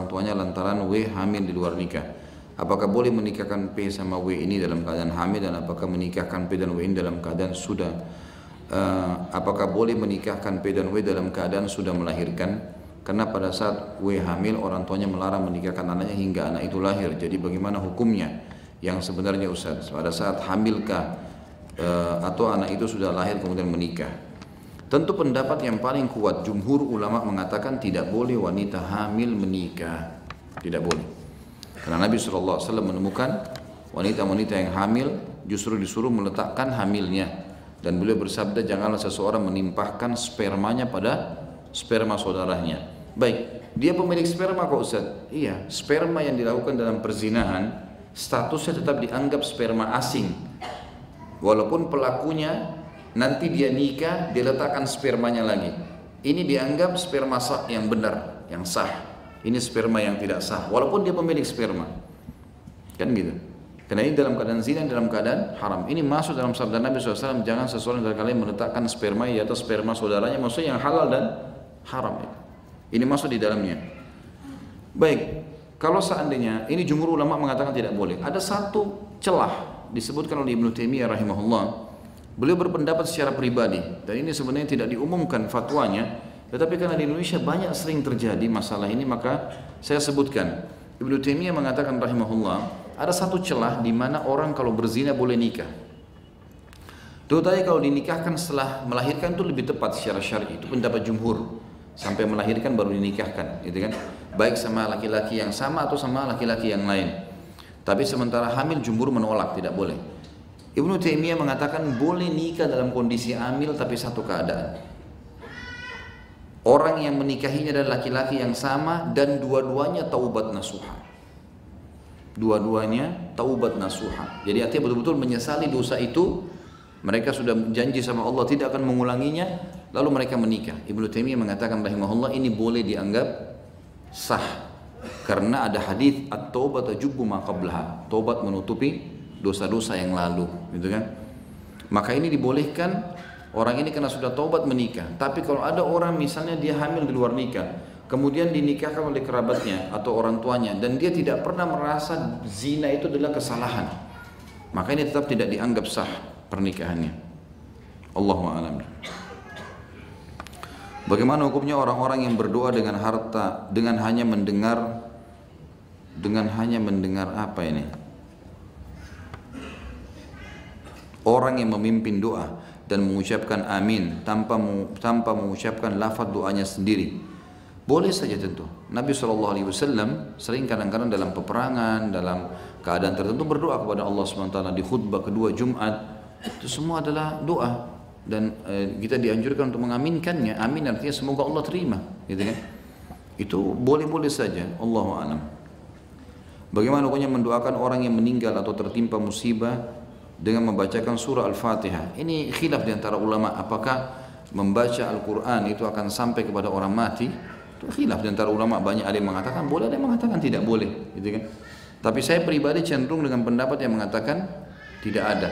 Speaker 1: tuanya lantaran W hamil di luar nikah. Apakah boleh menikahkan P sama W ini dalam keadaan hamil, dan apakah menikahkan P dan W ini dalam keadaan sudah apakah boleh menikahkan P dan W dalam keadaan sudah melahirkan? Karena pada saat W hamil orang tuanya melarang menikahkan anaknya hingga anak itu lahir. Jadi bagaimana hukumnya yang sebenarnya Ustaz? Pada saat hamilkah atau anak itu sudah lahir kemudian menikah? Tentu pendapat yang paling kuat jumhur ulama mengatakan tidak boleh wanita hamil menikah, tidak boleh. Karena Nabi SAW menemukan wanita-wanita yang hamil justru disuruh meletakkan hamilnya, dan beliau bersabda janganlah seseorang menimpahkan spermanya pada sperma saudaranya. Baik, dia pemilik sperma kok Ustaz? Iya, sperma yang dilakukan dalam perzinahan statusnya tetap dianggap sperma asing, walaupun pelakunya nanti dia nikah, dia letakkan spermanya lagi. Ini dianggap sperma sah yang benar, yang sah. Ini sperma yang tidak sah, walaupun dia pemilik sperma. Kan gitu. Karena ini dalam keadaan zina, dalam keadaan haram. Ini masuk dalam sabda Nabi SAW, jangan seseorang dari kalian meletakkan sperma di atas sperma saudaranya, maksudnya yang halal dan haram. Ini masuk di dalamnya. Baik, kalau seandainya, ini jumhur ulama mengatakan tidak boleh. Ada satu celah, disebutkan oleh Ibnu Taimiyah rahimahullah. Beliau berpendapat secara pribadi, dan ini sebenarnya tidak diumumkan fatwanya, tetapi karena di Indonesia banyak sering terjadi masalah ini, maka saya sebutkan. Ibnu Taimiyah mengatakan rahimahullah, ada satu celah di mana orang kalau berzina boleh nikah. Terutama kalau dinikahkan setelah melahirkan itu lebih tepat secara syar'i, itu pendapat jumhur. Sampai melahirkan baru dinikahkan, gitu kan? Baik sama laki-laki yang sama atau sama laki-laki yang lain. Tapi sementara hamil jumhur menolak, tidak boleh. Ibnu Taimiyah mengatakan boleh nikah dalam kondisi hamil, tapi satu keadaan. Orang yang menikahinya adalah laki-laki yang sama dan dua-duanya taubat nasuha. Dua-duanya taubat nasuha. Jadi artinya betul-betul menyesali dosa itu. Mereka sudah janji sama Allah tidak akan mengulanginya, lalu mereka menikah. Ibnu Taimiyah mengatakan rahimahullah ini boleh dianggap sah. Karena ada hadis at-taubat tajubbu ma qablaha. Taubat menutupi dosa-dosa yang lalu, gitu kan? Maka ini dibolehkan orang ini karena sudah taubat menikah. Tapi kalau ada orang misalnya dia hamil di luar nikah, kemudian dinikahkan oleh kerabatnya atau orang tuanya, dan dia tidak pernah merasa zina itu adalah kesalahan, maka ini tetap tidak dianggap sah pernikahannya. Allahu a'lam. Bagaimana hukumnya orang-orang yang berdoa dengan harta, dengan hanya mendengar apa ini? Orang yang memimpin doa dan mengucapkan amin tanpa mengucapkan lafaz doanya sendiri. Boleh saja tentu. Nabi SAW sering kadang-kadang dalam peperangan, dalam keadaan tertentu berdoa kepada Allah SWT di khutbah kedua Jumat. Itu semua adalah doa. Dan kita dianjurkan untuk mengaminkannya. Amin artinya semoga Allah terima, gitu kan? Itu boleh-boleh saja. Allahu a'lam. Bagaimana hukumnya mendoakan orang yang meninggal atau tertimpa musibah dengan membacakan surah Al-Fatihah? Ini khilaf di antara ulama, apakah membaca Al-Quran itu akan sampai kepada orang mati? Itu khilaf di antara ulama, banyak ada yang mengatakan boleh, ada yang mengatakan tidak boleh, gitu kan? Tapi saya pribadi cenderung dengan pendapat yang mengatakan tidak ada.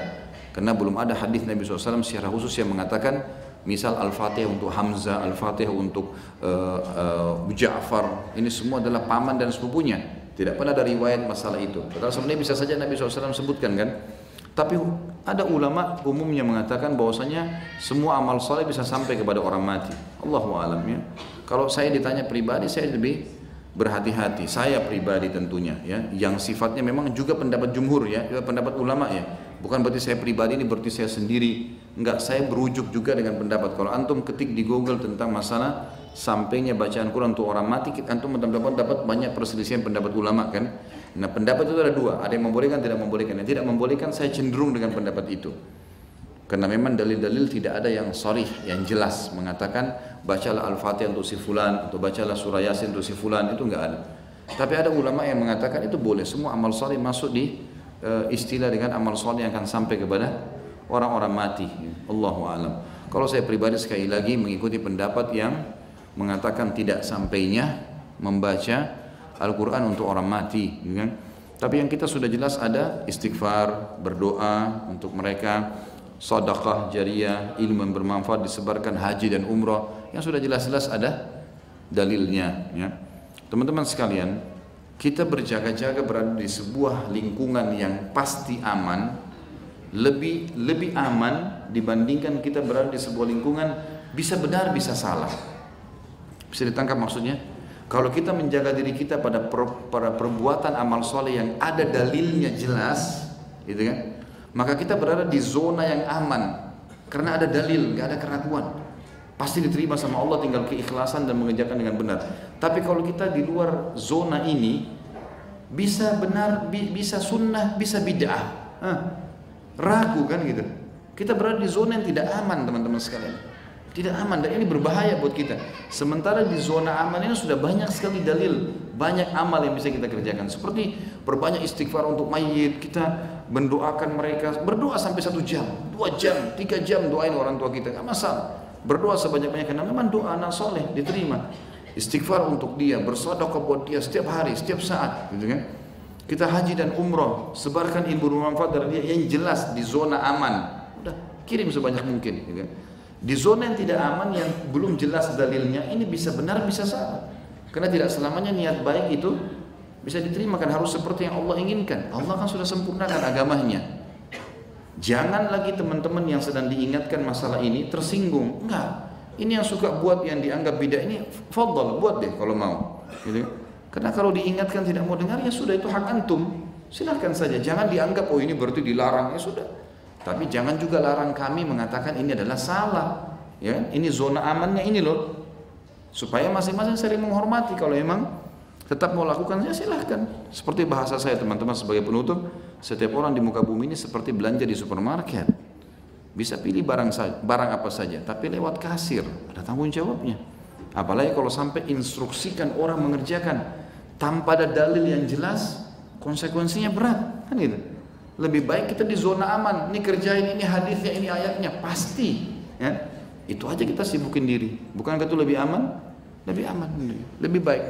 Speaker 1: Karena belum ada hadis Nabi SAW secara khusus yang mengatakan misal Al-Fatihah untuk Hamzah, Al-Fatihah untuk Ja'far, ini semua adalah paman dan sepupunya. Tidak pernah ada riwayat masalah itu. Padahal sebenarnya bisa saja Nabi SAW sebutkan kan. Tapi ada ulama umumnya mengatakan bahwasanya semua amal soleh bisa sampai kepada orang mati. Allahu a'lam ya. Kalau saya ditanya pribadi, saya lebih berhati-hati. Saya pribadi tentunya ya, yang sifatnya memang juga pendapat jumhur ya, juga pendapat ulama ya. Bukan berarti saya pribadi ini berarti saya sendiri. Enggak, saya berujuk juga dengan pendapat. Kalau antum ketik di Google tentang masalah sampainya bacaan Quran untuk orang mati, antum dapat banyak perselisihan pendapat ulama kan. Nah pendapat itu ada dua, ada yang membolehkan, tidak membolehkan. Yang tidak membolehkan saya cenderung dengan pendapat itu. Karena memang dalil-dalil tidak ada yang sharih, yang jelas mengatakan bacalah Al-Fatihah untuk si fulan atau bacalah surah Yasin untuk si fulan, itu enggak ada. Tapi ada ulama yang mengatakan itu boleh, semua amal shalih masuk di istilah dengan amal shalih yang akan sampai kepada orang-orang mati. Allahu a'lam. Kalau saya pribadi sekali lagi mengikuti pendapat yang mengatakan tidak sampainya membaca Al-Quran untuk orang mati, kan? Tapi yang kita sudah jelas ada istighfar, berdoa untuk mereka, sedekah jariyah, ilmu yang bermanfaat disebarkan, haji dan umrah, yang sudah jelas-jelas ada dalilnya. Ya. Teman-teman sekalian, kita berjaga-jaga berada di sebuah lingkungan yang pasti aman, lebih aman dibandingkan kita berada di sebuah lingkungan bisa benar bisa salah. Bisa ditangkap maksudnya? Kalau kita menjaga diri kita pada perbuatan amal soleh yang ada dalilnya jelas, gitu kan? Maka kita berada di zona yang aman karena ada dalil, nggak ada keraguan. Pasti diterima sama Allah, tinggal keikhlasan dan mengerjakan dengan benar. Tapi kalau kita di luar zona ini, bisa benar, bisa sunnah, bisa bid'ah, ragu kan gitu. Kita berada di zona yang tidak aman, teman-teman sekalian. Tidak aman, dan ini berbahaya buat kita. Sementara di zona aman ini sudah banyak sekali dalil, banyak amal yang bisa kita kerjakan. Seperti berbanyak istighfar untuk mayit, kita mendoakan mereka, berdoa sampai 1 jam, 2 jam, 3 jam doain orang tua kita, nggak masalah. Berdoa sebanyak-banyaknya karena memang doa anak soleh diterima. Istighfar untuk dia, bersedekah buat dia setiap hari, setiap saat, gitu kan? Kita haji dan umroh, sebarkan ilmu bermanfaat dari dia yang jelas di zona aman. Udah, kirim sebanyak mungkin, gitu kan? Di zona yang tidak aman, yang belum jelas dalilnya, ini bisa benar bisa salah. Karena tidak selamanya niat baik itu bisa diterima, kan harus seperti yang Allah inginkan. Allah kan sudah sempurnakan agamanya. Jangan lagi teman-teman yang sedang diingatkan masalah ini tersinggung. Enggak, ini yang suka buat yang dianggap bid'ah ini, fadhal, buat deh kalau mau, gitu. Karena kalau diingatkan tidak mau dengar, ya sudah, itu hak antum, silahkan saja. Jangan dianggap oh ini berarti dilarang, ya sudah. Tapi jangan juga larang kami mengatakan ini adalah salah, ya. Ini zona amannya ini loh, supaya masing-masing saling menghormati. Kalau emang tetap mau lakukan, ya silahkan. Seperti bahasa saya teman-teman sebagai penutup, setiap orang di muka bumi ini seperti belanja di supermarket, bisa pilih barang apa saja, tapi lewat kasir, ada tanggung jawabnya. Apalagi kalau sampai instruksikan orang mengerjakan tanpa ada dalil yang jelas, konsekuensinya berat, kan gitu. Lebih baik kita di zona aman, ini kerjain, ini hadisnya, ini ayatnya, pasti, ya. Itu aja kita sibukin diri. Bukankah itu lebih aman? Lebih aman, lebih baik.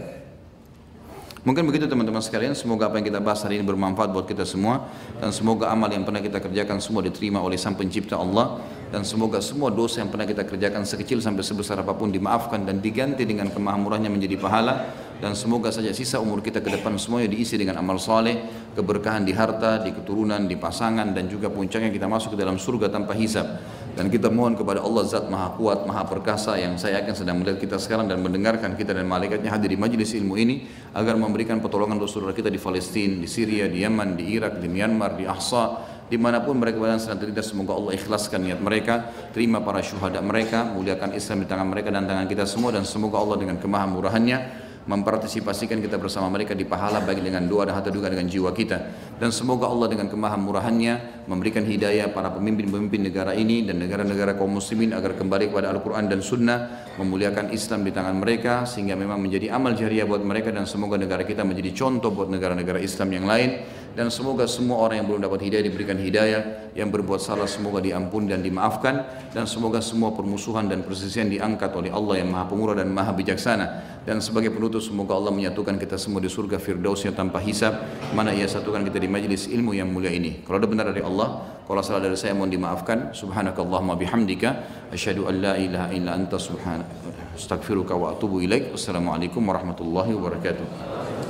Speaker 1: Mungkin begitu teman-teman sekalian. Semoga apa yang kita bahas hari ini bermanfaat buat kita semua, dan semoga amal yang pernah kita kerjakan semua diterima oleh Sang Pencipta Allah, dan semoga semua dosa yang pernah kita kerjakan sekecil sampai sebesar apapun dimaafkan dan diganti dengan kemahamurahnya menjadi pahala. Dan semoga saja sisa umur kita ke depan semuanya diisi dengan amal saleh, keberkahan di harta, di keturunan, di pasangan, dan juga puncaknya kita masuk ke dalam surga tanpa hisab. Dan kita mohon kepada Allah Zat Maha Kuat, Maha Perkasa, yang saya yakin sedang melihat kita sekarang dan mendengarkan kita dan malaikatnya hadir di majelis ilmu ini, agar memberikan pertolongan untuk saudara kita di Palestina, di Syria, di Yaman, di Irak, di Myanmar, di Ahsa, dimanapun mereka berada sedang terlintas. Semoga Allah ikhlaskan niat mereka, terima para syuhada mereka, muliakan Islam di tangan mereka dan tangan kita semua, dan semoga Allah dengan kemahamurahannya mempartisipasikan kita bersama mereka di pahala, baik dengan doa dan harta juga dengan jiwa kita. Dan semoga Allah dengan kemahamurahannya memberikan hidayah para pemimpin-pemimpin negara ini dan negara-negara kaum muslimin agar kembali kepada Al-Quran dan Sunnah, memuliakan Islam di tangan mereka sehingga memang menjadi amal jariah buat mereka. Dan semoga negara kita menjadi contoh buat negara-negara Islam yang lain. Dan semoga semua orang yang belum dapat hidayah diberikan hidayah, yang berbuat salah semoga diampuni dan dimaafkan, dan semoga semua permusuhan dan perselisihan diangkat oleh Allah yang Maha Pemurah dan Maha Bijaksana. Dan sebagai penutup, semoga Allah menyatukan kita semua di surga Firdausnya tanpa hisab, mana Ia satukan kita di majelis ilmu yang mulia ini. Kalau ada benar dari Allah, kalau salah dari saya mohon dimaafkan. Subhanakallahumma bihamdika, asyhadu an la ilaha illa anta subhanaka, astaghfiruka wa atubu ilaik. Wassalamualaikum warahmatullahi wabarakatuh.